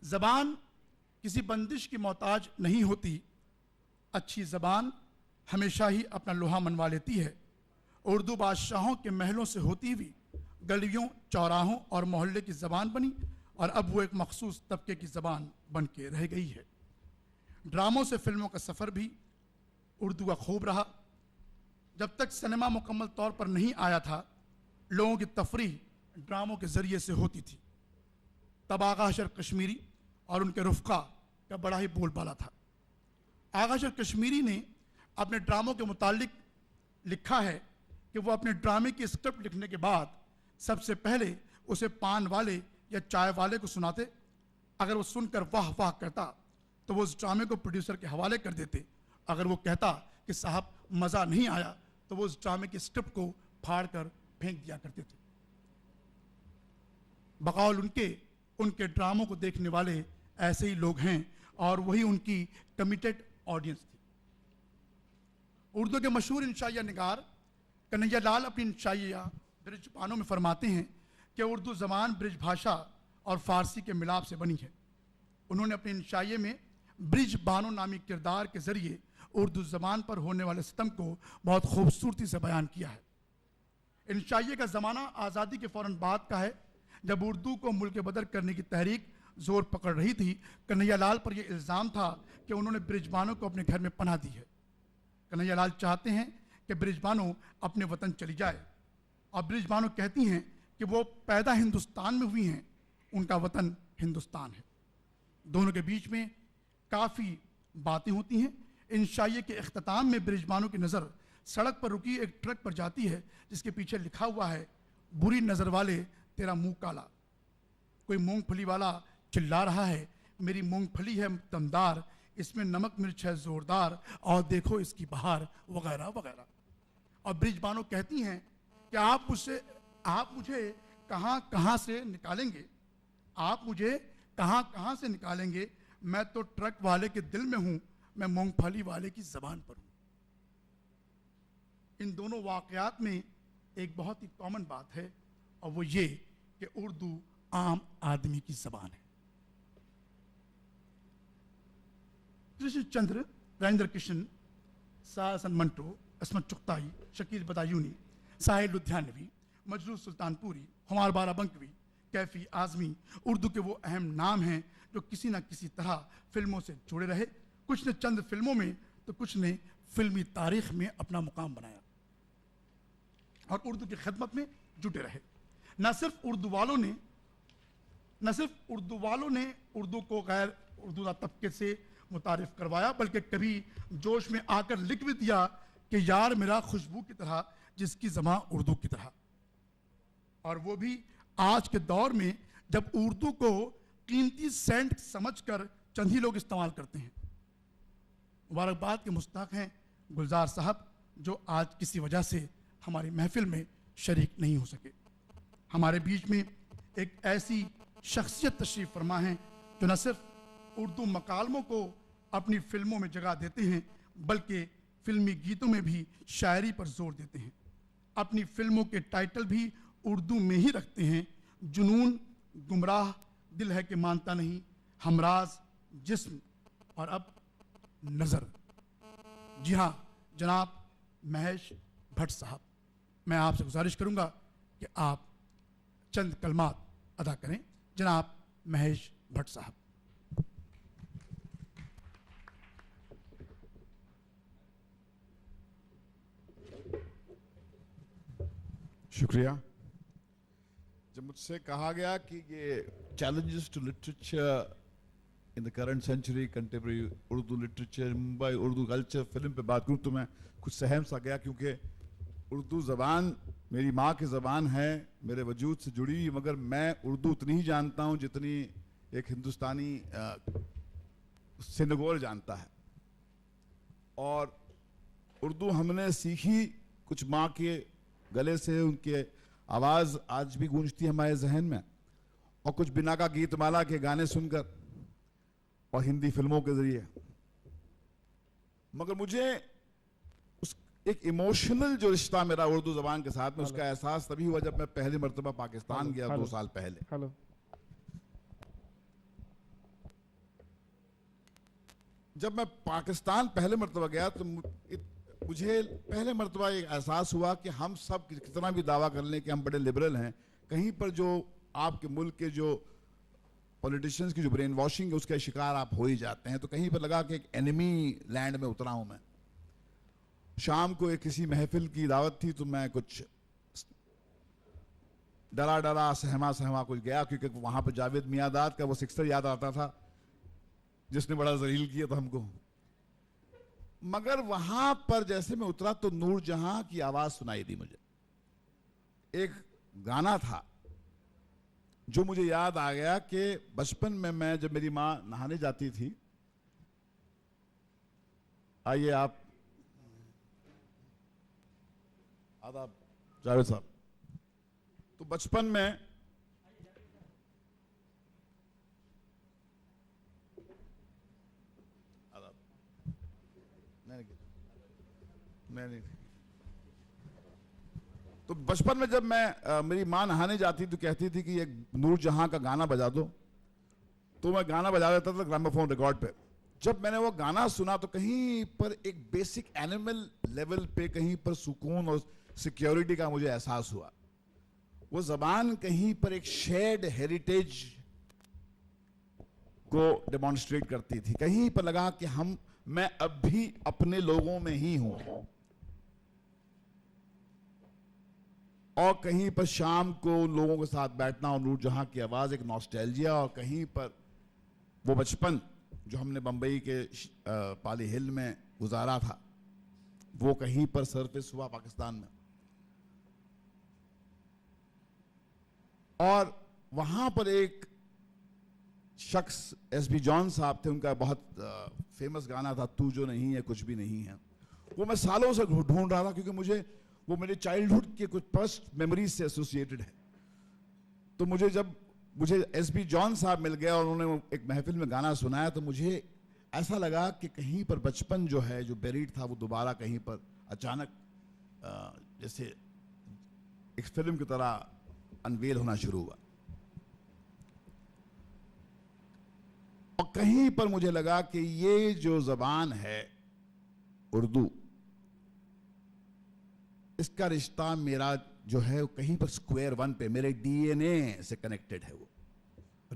[SPEAKER 9] زبان کسی بندش کی محتاج نہیں ہوتی. اچھی زبان ہمیشہ ہی اپنا لوہا منوا لیتی ہے. اردو بادشاہوں کے محلوں سے ہوتی ہوئی گلیوں, چوراہوں اور محلے کی زبان بنی, اور اب وہ ایک مخصوص طبقے کی زبان بن کے رہ گئی ہے. ڈراموں سے فلموں کا سفر بھی اردو کا خوب رہا. جب تک سنیما مکمل طور پر نہیں آیا تھا, لوگوں کی تفریح ڈراموں کے ذریعے سے ہوتی تھی. تب آغا حشر کشمیری اور ان کے رفقا کا بڑا ہی بول بالا تھا. آغا حشر کشمیری نے اپنے ڈراموں کے متعلق لکھا ہے کہ وہ اپنے ڈرامے کی اسکرپٹ لکھنے کے بعد سب سے پہلے اسے پان والے یا چائے والے کو سناتے. اگر وہ سن کر واہ واہ کرتا تو وہ اس ڈرامے کو پروڈیوسر کے حوالے کر دیتے. اگر وہ کہتا کہ صاحب مزہ نہیں آیا تو وہ اس ڈرامے کی اسکرپٹ کو پھاڑ کر پھینک دیا کرتے تھے. بقول ان کے ڈراموں کو دیکھنے والے ایسے ہی لوگ ہیں, اور وہی ان کی کمیٹڈ آڈینس تھی. اردو کے مشہور انشائیہ نگار کنہیا لال اپنی انشائیہ برج بانو میں فرماتے ہیں کہ اردو زبان برج بھاشا اور فارسی کے ملاپ سے بنی ہے. انہوں نے اپنے انشائیے میں برج بانو نامی کردار کے ذریعے اردو زبان پر ہونے والے ستم کو بہت خوبصورتی سے بیان کیا ہے. انشائیے کا زمانہ آزادی کے فوراً بعد کا ہے, جب اردو کو ملک بدر کرنے کی تحریک زور پکڑ رہی تھی. کنہیا لال پر یہ الزام تھا کہ انہوں نے برج بانو کو اپنے گھر میں پناہ دی ہے. کنہیا لال چاہتے ہیں کہ برج بانو اپنے وطن چلی جائے, اور برج بانو کہتی ہیں کہ وہ پیدا ہندوستان میں ہوئی ہیں, ان کا وطن ہندوستان ہے. دونوں کے بیچ میں کافی باتیں ہوتی ہیں. انشائیے کے اختتام میں برج بانو کی نظر سڑک پر رکی ایک ٹرک پر جاتی ہے جس کے پیچھے لکھا ہوا ہے, بری نظر والے تیرا منہ کالا. کوئی مونگ پھلی والا چلا رہا ہے, میری مونگ پھلی ہے دمدار, اس میں نمک مرچ ہے زوردار, اور دیکھو اس کی بہار, وغیرہ وغیرہ. اور برج بانو کہتی ہیں کہ آپ مجھے کہاں سے نکالیں گے, آپ مجھے کہاں سے نکالیں گے, میں تو ٹرک والے کے دل میں ہوں, میں مونگ پھلی والے کی زبان پر ہوں. ان دونوں واقعات میں ایک بہت ہی کامن بات ہے, اور وہ یہ کہ اردو عام آدمی کی زبان ہے. کرشن چندر, راجندر کشن, ساسن منٹو, عصمت چغتائی, شکیل بدایونی, ساحل لدھیانوی, مجروح سلطان پوری, ہمار بارہ بنکوی, کیفی اعظمی اردو کے وہ اہم نام ہیں جو کسی نہ کسی طرح فلموں سے جڑے رہے. کچھ نے چند فلموں میں تو کچھ نے فلمی تاریخ میں اپنا مقام بنایا. اور اردو کی خدمت میں جٹے رہے. نہ صرف اردو والوں نے اردو کو غیر اردو طبقے سے متعارف کروایا، بلکہ کبھی جوش میں آ کر لکھ بھی دیا کہ یار میرا خوشبو کی طرح جس کی زبان اردو کی طرح. اور وہ بھی آج کے دور میں جب اردو کو قیمتی سینٹ سمجھ کر چند ہی لوگ استعمال کرتے ہیں. مبارکباد کے مستحق ہیں گلزار صاحب، جو آج کسی وجہ سے ہماری محفل میں شریک نہیں ہو سکے. ہمارے بیچ میں ایک ایسی شخصیت تشریف فرما ہیں جو نہ صرف اردو مکالموں کو اپنی فلموں میں جگہ دیتے ہیں بلکہ فلمی گیتوں میں بھی شاعری پر زور دیتے ہیں. اپنی فلموں کے ٹائٹل بھی اردو میں ہی رکھتے ہیں. جنون، گمراہ، دل ہے کہ مانتا نہیں، ہمراز، جسم اور اب نظر. جی ہاں جناب مہیش بھٹ صاحب، میں آپ سے گزارش کروں گا کہ آپ چند کلمات ادا کریں. جناب مہیش بھٹ صاحب.
[SPEAKER 10] شکریہ. جب مجھ سے کہا گیا کہ یہ challenges to literature in the current century, contemporary Urdu literature, Mumbai Urdu culture, film پہ بات کروں تو میں کچھ سہم سا گیا، کیونکہ اردو زبان میری ماں کی زبان ہے، میرے وجود سے جڑی ہوئی، مگر میں اردو اتنی ہی جانتا ہوں جتنی ایک ہندوستانی سینگول جانتا ہے. اور اردو ہم نے سیکھی کچھ ماں کے گلے سے، ان کے آواز آج بھی گونجتی ہے ہمارے ذہن میں، اور کچھ بنا کا گیت مالا کے گانے سن کر اور ہندی فلموں کے ذریعے. مگر مجھے ایک ایموشنل جو رشتہ میرا اردو زبان کے ساتھ میں، اس کا احساس تبھی ہوا جب میں پہلی مرتبہ پاکستان گیا 2 سال پہلے. جب میں پاکستان پہلے مرتبہ گیا تو مجھے پہلے مرتبہ ایک احساس ہوا کہ ہم سب کتنا بھی دعویٰ کر لیں کہ ہم بڑے لبرل ہیں، کہیں پر جو آپ کے ملک کے جو پولیٹیشنز کی جو برین واشنگ ہے اس کا شکار آپ ہو ہی جاتے ہیں. تو کہیں پر لگا کہ ایک اینیمی لینڈ میں اترا ہوں میں. شام کو ایک کسی محفل کی دعوت تھی تو میں کچھ ڈرا سہما کچھ گیا، کیونکہ وہاں پہ جاوید میاں کا وہ سکسر یاد آتا تھا جس نے بڑا ذلیل کیا تھا ہم کو. مگر وہاں پر جیسے میں اترا تو نور جہاں کی آواز سنائی دی مجھے. ایک گانا تھا جو مجھے یاد آ گیا کہ بچپن میں جب میری ماں نہانے جاتی تھی. آئیے آپ آداب جاوید صاحب. تو بچپن میں تو بچپن میں جب میری ماں نہانے جاتی تو کہتی تھی کہ یہ نور جہاں کا گانا بجا دو، تو میں گانا بجا دیتا تھا گراموفون ریکارڈ پہ. جب میں نے وہ گانا سنا تو کہیں پر ایک بیسک اینیمل لیول پہ کہیں پر سکون اور سیکیورٹی کا مجھے احساس ہوا. وہ زبان کہیں پر ایک شیئرڈ ہیریٹیج کو ڈیمانسٹریٹ کرتی تھی. کہیں پر لگا کہ میں اب بھی اپنے لوگوں میں ہی ہوں. اور کہیں پر شام کو لوگوں کے ساتھ بیٹھنا اور نور جہاں کی آواز، ایک نوسٹیلجیا. اور کہیں پر وہ بچپن جو ہم نے بمبئی کے پالی ہل میں گزارا تھا وہ کہیں پر سرفیس ہوا پاکستان میں. اور وہاں پر ایک شخص ایس بی جان صاحب تھے، ان کا بہت فیمس گانا تھا تو جو نہیں ہے کچھ بھی نہیں ہے. وہ میں سالوں سے ڈھونڈ رہا تھا کیونکہ وہ میرے چائلڈہڈ کے کچھ فرسٹ میموریز سے ایسوسیٹڈ ہے. تو جب مجھے ایس بی جان صاحب مل گیا اور انہوں نے ایک محفل میں گانا سنایا تو مجھے ایسا لگا کہ کہیں پر بچپن جو ہے جو بیریڈ تھا وہ دوبارہ کہیں پر اچانک جیسے ایک فلم کی طرح انویل ہونا شروع ہوا. اور کہیں پر مجھے لگا کہ یہ جو زبان ہے اردو، اس کا رشتہ میرا جو ہے کہیں پر سکوئر ون پہ میرے ڈی این اے سے کنیکٹڈ ہے. وہ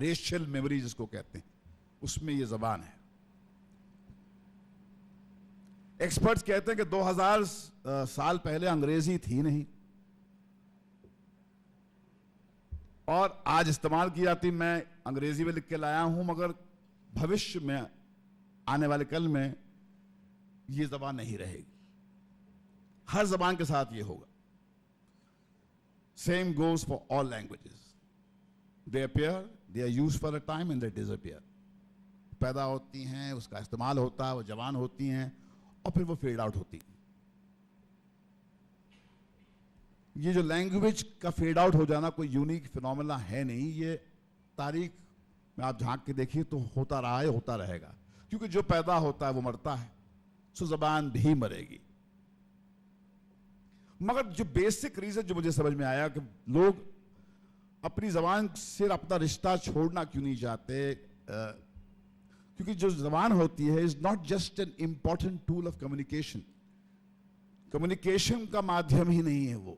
[SPEAKER 10] ریشل میموری جس کو کہتے ہیں اس میں یہ زبان ہے. ایکسپرٹس کہتے ہیں کہ 2000 سال پہلے انگریزی تھی نہیں، اور آج استعمال کی جاتی میں انگریزی میں لکھ کے لایا ہوں, مگر بھوشیہ میں آنے والے کل میں یہ زبان نہیں رہے گی. ہر زبان کے ساتھ یہ ہوگا. Same goes for all languages. They appear, they are used for a time and they disappear. پیدا ہوتی ہیں, اس کا استعمال ہوتا ہے, وہ جوان ہوتی ہیں اور پھر وہ فیڈ آؤٹ ہوتی ہیں. یہ جو لینگویج کا فیڈ آؤٹ ہو جانا کوئی یونیک فینومینا ہے نہیں, یہ تاریخ میں آپ جھانک کے دیکھیے تو ہوتا رہا ہے, ہوتا رہے گا. کیونکہ جو پیدا ہوتا ہے وہ مرتا ہے, سو زبان بھی مرے گی. مگر جو بیسک ریزن جو مجھے سمجھ میں آیا کہ لوگ اپنی زبان سے اپنا رشتہ چھوڑنا کیوں نہیں چاہتے, کیونکہ جو زبان ہوتی ہے is not just an important tool of communication. Communication کا مادھیم ہی نہیں ہے وہ.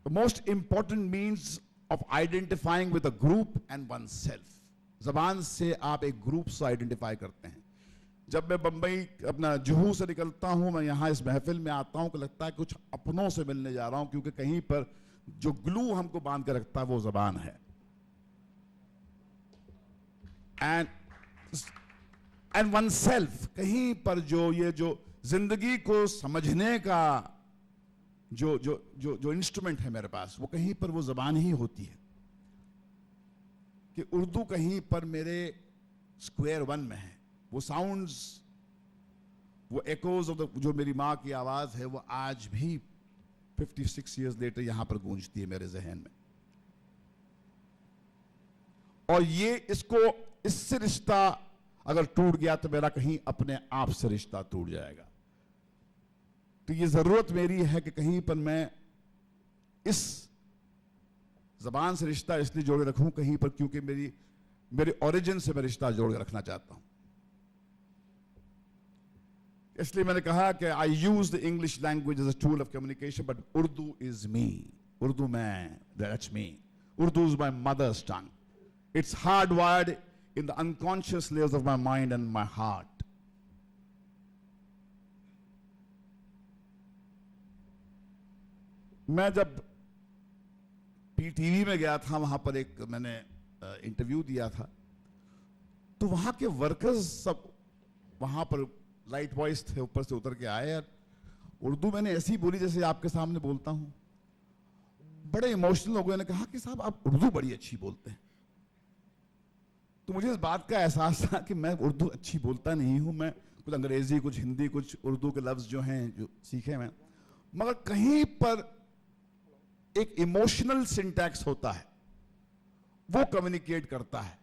[SPEAKER 10] Most important means of identifying with a group and oneself. زبان سے آپ ایک گروپ سے آئیڈینٹیفائی کرتے ہیں. جب میں بمبئی اپنا جوہو سے نکلتا ہوں, میں یہاں اس محفل میں آتا ہوں کہ لگتا ہے کچھ اپنوں سے ملنے جا رہا ہوں, کیونکہ کہیں پر جو گلو ہم کو باندھ کے رکھتا ہے وہ زبان ہے. اینڈ ون سیلف, کہیں پر جو یہ جو زندگی کو سمجھنے کا جو انسٹرومنٹ ہے میرے پاس, وہ کہیں پر وہ زبان ہی ہوتی ہے. کہ اردو کہیں پر میرے اسکوائر ون میں ہے. وہ ساؤنڈز, وہ ایکوز جو میری ماں کی آواز ہے, وہ آج بھی 56 ایئرز لیٹر یہاں پر گونجتی ہے میرے ذہن میں. اور یہ اس سے رشتہ اگر ٹوٹ گیا تو میرا کہیں اپنے آپ سے رشتہ ٹوٹ جائے گا. تو یہ ضرورت میری ہے کہ کہیں پر میں اس زبان سے رشتہ اس لیے جوڑے رکھوں کہیں پر, کیونکہ میرے اوریجن سے میں رشتہ جوڑ کے رکھنا چاہتا ہوں. اس لیے میں نے کہا کہ I use the English language as a tool of communication, but Urdu is me. Urdu میں, that's me. Urdu is my mother's tongue. It's hardwired in the unconscious layers of my mind and my heart. میں جب P T V میں گیا تھا, وہاں پر ایک میں نے انٹرویو دیا تھا, تو وہاں کے ورکرز سب وہاں پر لائٹ وائس تھے, اوپر سے اتر کے آئے. اردو میں نے ایسی بولی جیسے آپ کے سامنے بولتا ہوں. بڑے ایموشنل ہو گئے, نے کہا کہ صاحب آپ اردو بڑی اچھی بولتے ہیں. تو مجھے اس بات کا احساس تھا کہ میں اردو اچھی بولتا نہیں ہوں, میں کچھ انگریزی, کچھ ہندی, کچھ اردو کے لفظ جو ہیں جو سیکھے میں, مگر کہیں پر ایک ایموشنل سنٹیکس ہوتا ہے, وہ کمیونیکیٹ کرتا ہے.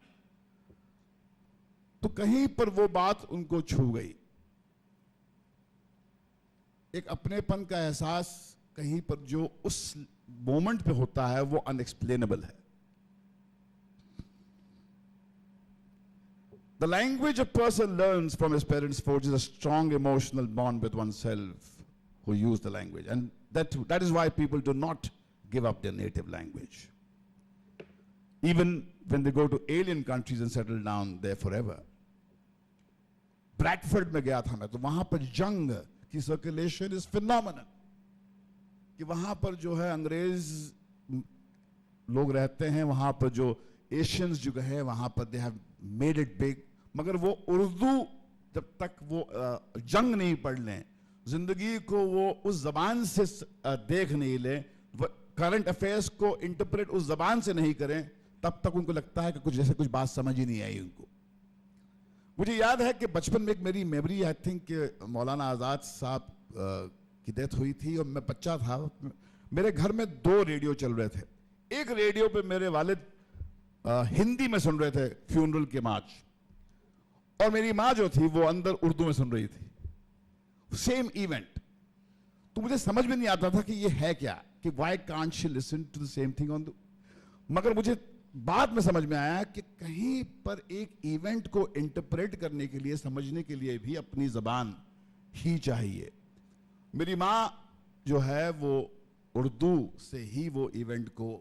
[SPEAKER 10] تو کہیں پر وہ بات ان کو چھو گئی. ایک اپنے پن کا احساس کہیں پر جو اس مومنٹ پہ ہوتا ہے وہ ان ایکسپلینیبل ہے. The language a person learns from his parents forges a strong emotional bond with oneself who use the language. And that is why people do not give up their native language. Even when they go to alien countries and settle down there forever. Bradford میں گیا تھا میں, تو وہاں پر جنگ کی circulation is phenomenal. کہ وہاں پر جو ہے انگریز لوگ رہتے ہیں, وہاں پر جو ایشینز جو ہے وہاں پر they have made it big. مگر وہ اردو جب تک وہ جنگ نہیں پڑھ لیں, زندگی کو وہ اس زبان سے دیکھ نہیں لیں, کرنٹ افیئرس کو انٹرپریٹ اس زبان سے نہیں کریں, تب تک ان کو لگتا ہے کہ کچھ جیسے کچھ بات سمجھ ہی نہیں آئی ان کو. مجھے یاد ہے کہ بچپن میں ایک میری میموری آئی تھنک کہ مولانا آزاد صاحب کی ڈیتھ ہوئی تھی اور میں بچہ تھا. میرے گھر میں 2 ریڈیو چل رہے تھے. ایک ریڈیو پہ میرے والد ہندی میں سن رہے تھے فیونرل کے مارچ, اور میری ماں جو تھی وہ اندر اردو میں سن رہی تھی, سیم ایونٹ. تو مجھے سمجھ میں نہیں آتا تھا کہ یہ ہے کیا, کہ why can't she listen to the same thing on the... مگر مجھے بعد میں سمجھ میں آیا کہ کہیں پر ایک ایونٹ کو انٹرپریٹ کرنے کے لیے, سمجھنے کے لیے بھی اپنی زبان ہی چاہیے. میری ماں جو ہے وہ اردو سے ہی وہ ایونٹ کو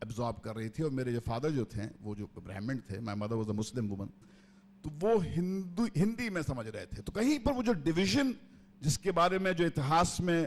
[SPEAKER 10] ایبزارب کر رہی تھی, اور میرے جو فادر جو تھے وہ جو برہمن تھے, my mother was a Muslim woman, تو وہ ہندی میں سمجھ رہے تھے. تو کہیں پر وہ جو ڈویژن جس کے بارے میں جو اتہاس میں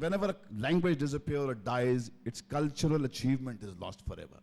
[SPEAKER 10] whenever a language disappears or dies, its cultural achievement is lost forever.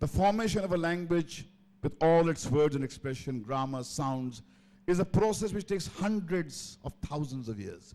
[SPEAKER 10] The formation of a language with all its words and expression, grammar, sounds, is a process which takes hundreds of thousands of years.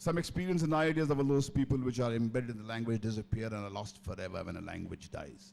[SPEAKER 10] Some experience and ideas of those people which are embedded in the language disappear and are lost forever when a language dies.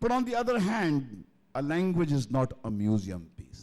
[SPEAKER 10] But on the other hand, a language is not a museum piece.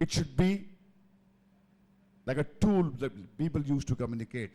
[SPEAKER 10] It should be like a tool that people use to communicate.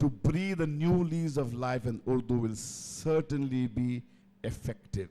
[SPEAKER 10] to breathe a new lease of life in Urdu will certainly be effective.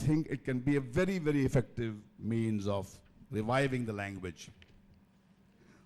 [SPEAKER 10] think it can be a very, very effective means of reviving the language.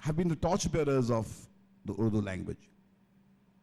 [SPEAKER 10] have been the torch bearers of the Urdu language.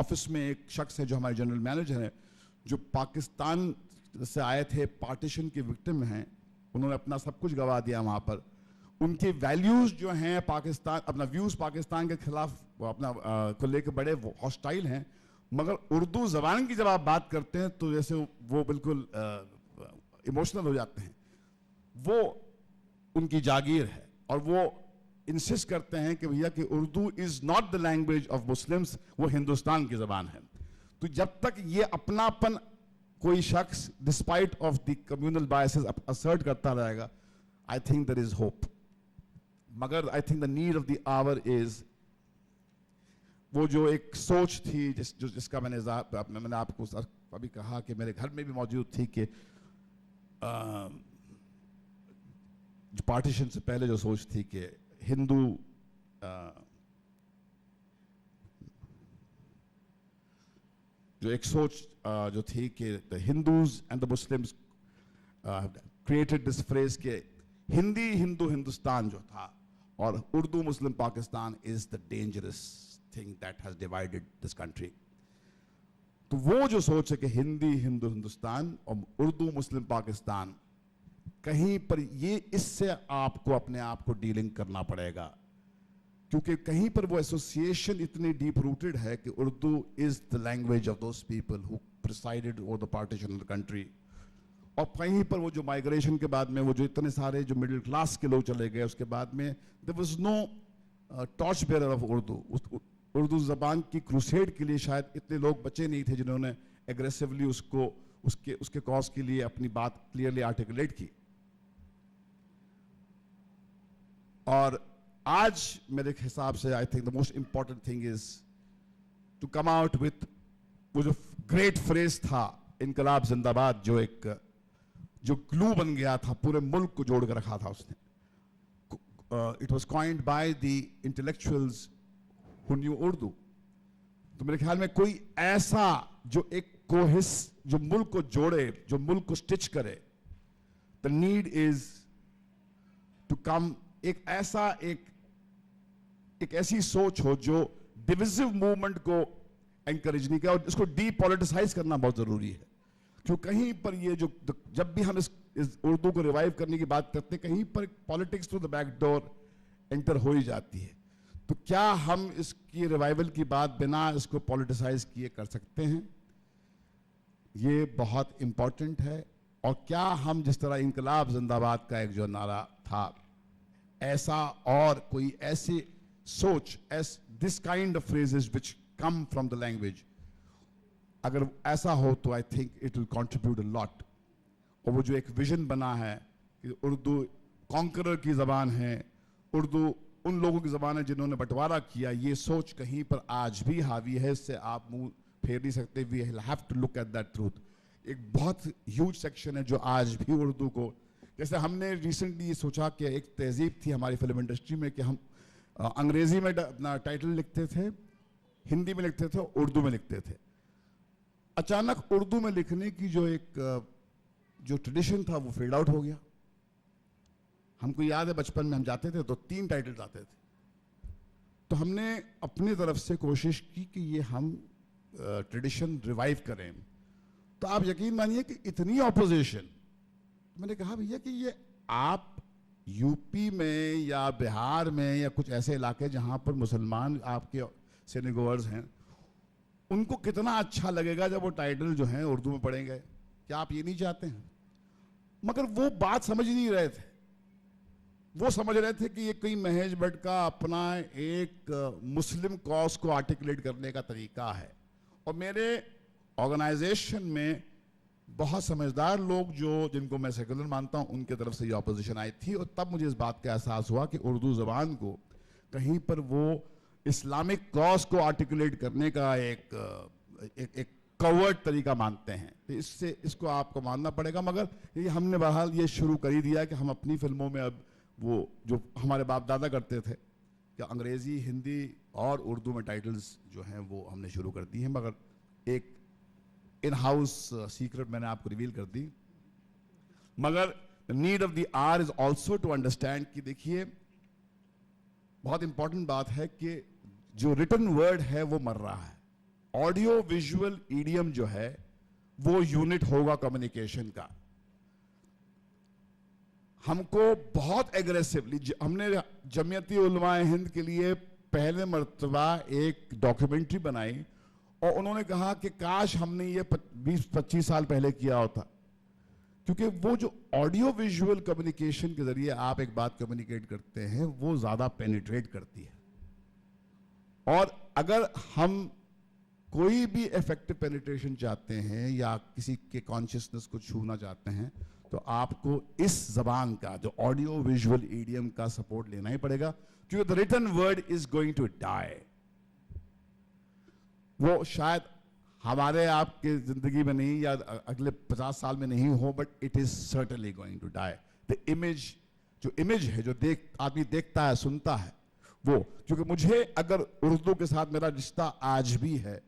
[SPEAKER 10] Office میں ایک شخص ہے جو ہمارے general manager ہیں, جو پاکستان سے آئے تھے, پارٹیشن کے وکٹم ہیں, انہوں نے اپنا سب کچھ گوا دیا وہاں پر. ان کے ویلیوز جو ہیں پاکستان, اپنا ویوز پاکستان کے خلاف اپنا کو لے کے بڑے ہاسٹائل ہیں, مگر اردو زبان کی جب آپ بات کرتے ہیں تو جیسے وہ بالکل ایموشنل ہو جاتے ہیں. وہ ان کی جاگیر ہے اور وہ انسسٹ کرتے ہیں کہ بھیا کہ Urdu is not the language of Muslims, وہ ہندوستان کی زبان ہے. تو جب تک یہ اپناپن کوئی شخص despite of the communal biases assert کرتا رہے گا, I think there is hope. مگر I think the need of the hour is وہ جو ایک سوچ تھی جس کا میں نے آپ کو ابھی کہا کہ میرے گھر میں بھی موجود تھی, کہ جو پارٹیشن سے پہلے جو سوچ تھی کہ ہندو جو ایک سوچ جو تھی کہ the Hindus and the Muslims created this phrase کہ ہندی ہندو ہندوستان جو تھا اور اردو مسلم Pakistan is the dangerous thing that has divided this country. تو وہ جو سوچ ہے کہ ہندی ہندو ہندوستان اور اردو مسلم پاکستان, کہیں پر یہ اس سے آپ کو اپنے آپ کو ڈیلنگ کرنا پڑے گا, کیونکہ کہیں پر وہ ایسوسیشن اتنی ڈیپ روٹڈ ہے کہ Urdu is the language of those people who presided over the partition of the country. اور کہیں پر وہ جو مائگریشن کے بعد میں وہ جو اتنے سارے جو مڈل کلاس کے لوگ چلے گئے, اس کے بعد میں there was no torch bearer of Urdu. Urdu زبان کی کروسیڈ کے لیے شاید اتنے لوگ بچے نہیں تھے جنہوں نے ایگریسولی اس کے کاز کے لیے اپنی بات کلیئرلی آرٹیکولیٹ کی. اور آج میرے حساب سے I think the most important thing is to come out with وہ جو گریٹ فریز تھا انقلاب زندہ باد, جو گلو بن گیا تھا, پورے ملک کو جوڑ کے رکھا تھا اس نے. It was coined by the intellectuals who knew Urdu. تو میرے خیال میں کوئی ایسا جو ایک کوہس جو ملک کو جوڑے, جو ملک کو سٹچ کرے, the need is to come ایک ایسی سوچ ہو جو ڈویزو موومنٹ کو انکریج نہیں کرے, اور اس کو ڈی پولیٹیسائز کرنا بہت ضروری ہے. کیوں کہیں پر یہ جو جب بھی ہم اس اردو کو ریوائیو کرنے کی بات کرتے ہیں, کہیں پر politics through the back door enter ہو ہی جاتی ہے. تو کیا ہم اس کی ریوائیول کی بات بنا اس کو پولیٹیسائز کیے کر سکتے ہیں؟ یہ بہت امپورٹنٹ ہے. اور کیا ہم جس طرح انقلاب زندہ باد کا ایک جو نعرہ تھا, ایسا اور کوئی ایسی سوچ, this kind of phrases which come from the language, اگر ایسا ہو تو I think it will contribute a lot. اور وہ جو ایک ویژن بنا ہے کہ اردو کانکرر کی زبان ہے, اردو ان لوگوں کی زبان ہے جنہوں نے بٹوارا کیا, یہ سوچ کہیں پر آج بھی حاوی ہے, اس سے آپ منہ پھیر نہیں سکتے. we have to look at that truth. ایک بہت ہیوج سیکشن ہے جو آج بھی اردو کو, جیسے ہم نے ریسنٹلی یہ سوچا کہ ایک تہذیب تھی ہماری فلم انڈسٹری میں کہ ہم انگریزی میں اپنا ٹائٹل لکھتے تھے, ہندی میں لکھتے تھے, اردو میں لکھتے تھے. اچانک اردو میں لکھنے کی جو ایک جو ٹریڈیشن تھا وہ فیڈ آؤٹ ہو گیا. ہم کو یاد ہے بچپن میں ہم جاتے تھے تو 3 ٹائٹلز آتے تھے. تو ہم نے اپنی طرف سے کوشش کی کہ یہ ہم ٹریڈیشن ریوائیو کریں. تو آپ یقین مانیے کہ اتنی اپوزیشن, میں نے کہا بھیا کہ یہ آپ یو پی میں یا بہار میں یا کچھ ایسے علاقے جہاں پر مسلمان آپ کے سینیگوئرز ہیں, ان کو کتنا اچھا لگے گا جب وہ ٹائٹل جو ہیں اردو میں پڑھیں گے. کیا آپ یہ نہیں چاہتے ہیں؟ مگر وہ بات سمجھ نہیں رہے تھے. وہ سمجھ رہے تھے کہ یہ کوئی مہیش بھٹ کا اپنا ایک مسلم کاز کو آرٹیکولیٹ کرنے کا طریقہ ہے. اور میرے آرگنائزیشن میں بہت سمجھدار لوگ جن کو میں سیکولر مانتا ہوں, ان کی طرف سے یہ اپوزیشن آئی تھی. اور تب مجھے اس بات کا احساس ہوا کہ اردو زبان کو کہیں پر وہ اسلامک کاز کو آرٹیکولیٹ کرنے کا ایک کورڈ طریقہ مانتے ہیں. تو اس کو آپ کو ماننا پڑے گا. مگر یہ ہم نے بہرحال یہ شروع کر ہی دیا کہ ہم اپنی فلموں میں اب وہ جو ہمارے باپ دادا کرتے تھے کہ انگریزی, ہندی اور اردو میں ٹائٹلز جو ہیں وہ ہم نے شروع کر دی ہیں. مگر ایک ان ہاؤس سیکرٹ میں نے آپ کو ریویل کر دی. مگر need of the hour is also to understand کہ دیکھیے بہت امپورٹنٹ بات ہے کہ جو ریٹن ورڈ ہے وہ مر رہا ہے. آڈیو ویژول ایڈیم جو ہے وہ یونٹ ہوگا کمیونیکیشن کا. ہم کو بہت ایگریسولی ہم نے جمعیت علماء ہند کے لیے پہلے مرتبہ ایک ڈاکیومنٹری بنائی اور انہوں نے کہا کہ کاش ہم نے یہ 20-25 سال پہلے کیا ہوتا, کیونکہ وہ جو آڈیو ویژول کمیونیکیشن کے ذریعے آپ ایک بات کمیونیکیٹ کرتے ہیں وہ زیادہ پینیٹریٹ کرتی ہے. اور اگر ہم کوئی بھی ایفیکٹو پینیٹریشن چاہتے ہیں یا کسی کے کانشیسنس کو چھونا چاہتے ہیں تو آپ کو اس زبان کا جو آڈیو ویژول ایڈیم کا سپورٹ لینا ہی پڑے گا, کیونکہ the written word is going to die. وہ شاید ہمارے آپ کے زندگی میں نہیں یا اگلے 50 سال میں نہیں ہو, but it is certainly going to die. The image, جو امیج ہے جو آدمی دیکھتا ہے سنتا ہے وہ, کیونکہ مجھے اگر اردو کے ساتھ میرا رشتہ آج بھی ہے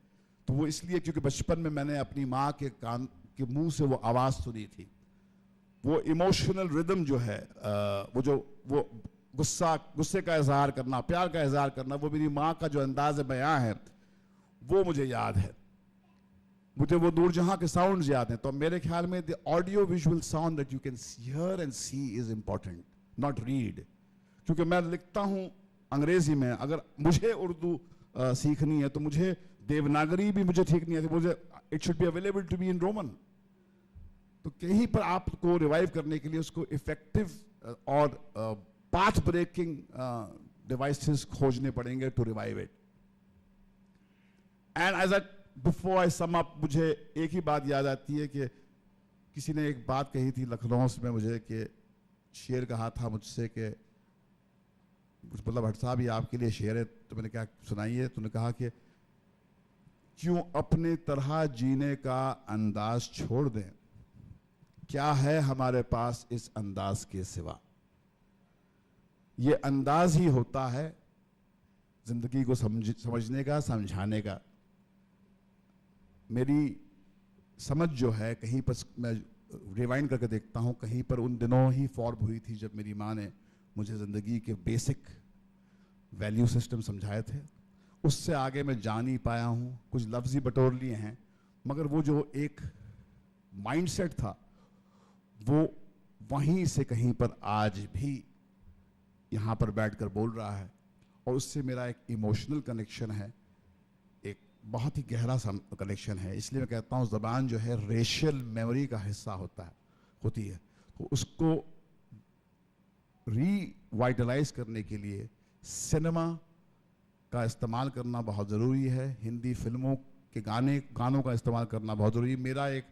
[SPEAKER 10] تو وہ اس لیے کیونکہ بچپن میں نے اپنی ماں کے کان کے منہ سے وہ آواز سنی تھی. وہ ایموشنل ردم جو ہے, وہ غصے کا اظہار کرنا, پیار کا اظہار کرنا, وہ میری ماں کا جو انداز بیاں ہے وہ مجھے یاد ہے. مجھے وہ نور جہاں کے ساؤنڈز یاد ہیں. تو میرے خیال میں the audio visual sound that you can hear and see is important, not read. کیونکہ میں لکھتا ہوں انگریزی میں, اگر مجھے اردو سیکھنی ہے تو مجھے دیوناگری بھی مجھے ٹھیک نہیں ہے, مجھے it should be available to be in Roman. تو کہیں پر آپ کو ریوائیو کرنے کے لیے اس کو افیکٹو اور پاتھ بریکنگ ڈیوائسز کھوجنے پڑیں گے to revive it. And as before I sum up, مجھے ایک ہی بات یاد آتی ہے کہ کسی نے ایک بات کہی تھی لکھنؤ میں مجھے, کہ شعر کہا تھا مجھ سے کہ مطلب بھٹ صاحب یہ آپ کے لیے شعر ہے. تو میں نے کہا سنائیے. تو نے کہا کہ کیوں اپنے طرح جینے کا انداز چھوڑ دیں, کیا ہے ہمارے پاس اس انداز کے سوا. یہ انداز ہی ہوتا ہے زندگی کو سمجھنے کا, سمجھانے کا. میری سمجھ جو ہے کہیں پر میں ریوائنڈ کر کے دیکھتا ہوں, کہیں پر ان دنوں ہی فارم ہوئی تھی جب میری ماں نے مجھے زندگی کے بیسک ویلیو سسٹم سمجھائے تھے. اس سے آگے میں جان ہی پایا ہوں, کچھ لفظ ہی بٹور لیے ہیں, مگر وہ جو ایک مائنڈ سیٹ تھا وہ وہیں سے کہیں پر آج بھی یہاں پر بیٹھ کر بول رہا ہے. اور اس سے میرا ایک ایموشنل کنیکشن ہے, ایک بہت ہی گہرا سا کنیکشن ہے. اس لیے میں کہتا ہوں زبان جو ہے ریشل میموری کا حصہ ہوتی ہے. تو اس کو ری وائٹلائز کرنے کے لیے سنیما کا استعمال کرنا بہت ضروری ہے, ہندی فلموں کے گانوں کا استعمال کرنا بہت ضروری ہے. میرا ایک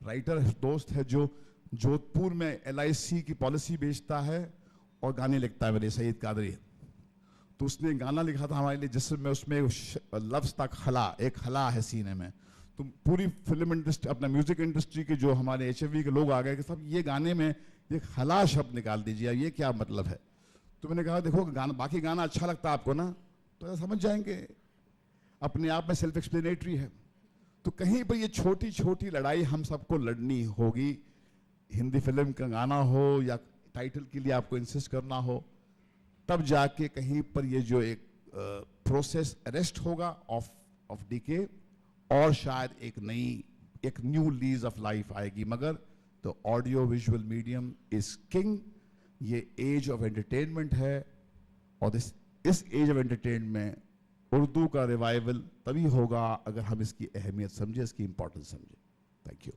[SPEAKER 10] رائٹر دوست ہے جو جودھپور میں LIC کی پالیسی بیچتا ہے اور گانے لکھتا ہے, میرے سعید قادری. تو اس نے گانا لکھا تھا ہمارے لیے جس میں اس میں لفظ تک خلا, ایک خلا ہے سینے میں. تو پوری فلم انڈسٹری, اپنا میوزک انڈسٹری کے جو ہمارے HFV کے لوگ آ گئے کہ صاحب یہ گانے میں یہ خلا شبد نکال دیجیے, یہ کیا مطلب ہے. تو میں نے کہا دیکھو باقی گانا اچھا لگتا ہے آپ کو نا, تو سمجھ جائیں گے, اپنے آپ میں سیلف ایکسپلینیٹری ہے. تو کہیں پر یہ چھوٹی چھوٹی لڑائی ہم سب کو لڑنی ہوگی. ہندی فلم کا گانا ہو یا ٹائٹل کے لیے آپ کو انسسٹ کرنا ہو, تب جا کے کہیں پر یہ جو ایک پروسیس اریسٹ ہوگا آف ڈیکے, اور شاید ایک نیو لیز آف لائف آئے گی. مگر تو audio visual medium is king. یہ ایج آف انٹرٹینمنٹ ہے, اور اس ایج آف انٹرٹینمنٹ میں اردو کا ریوائول تبھی ہوگا اگر ہم اس کی اہمیت سمجھیں, اس کی امپورٹنس سمجھیں. Thank you.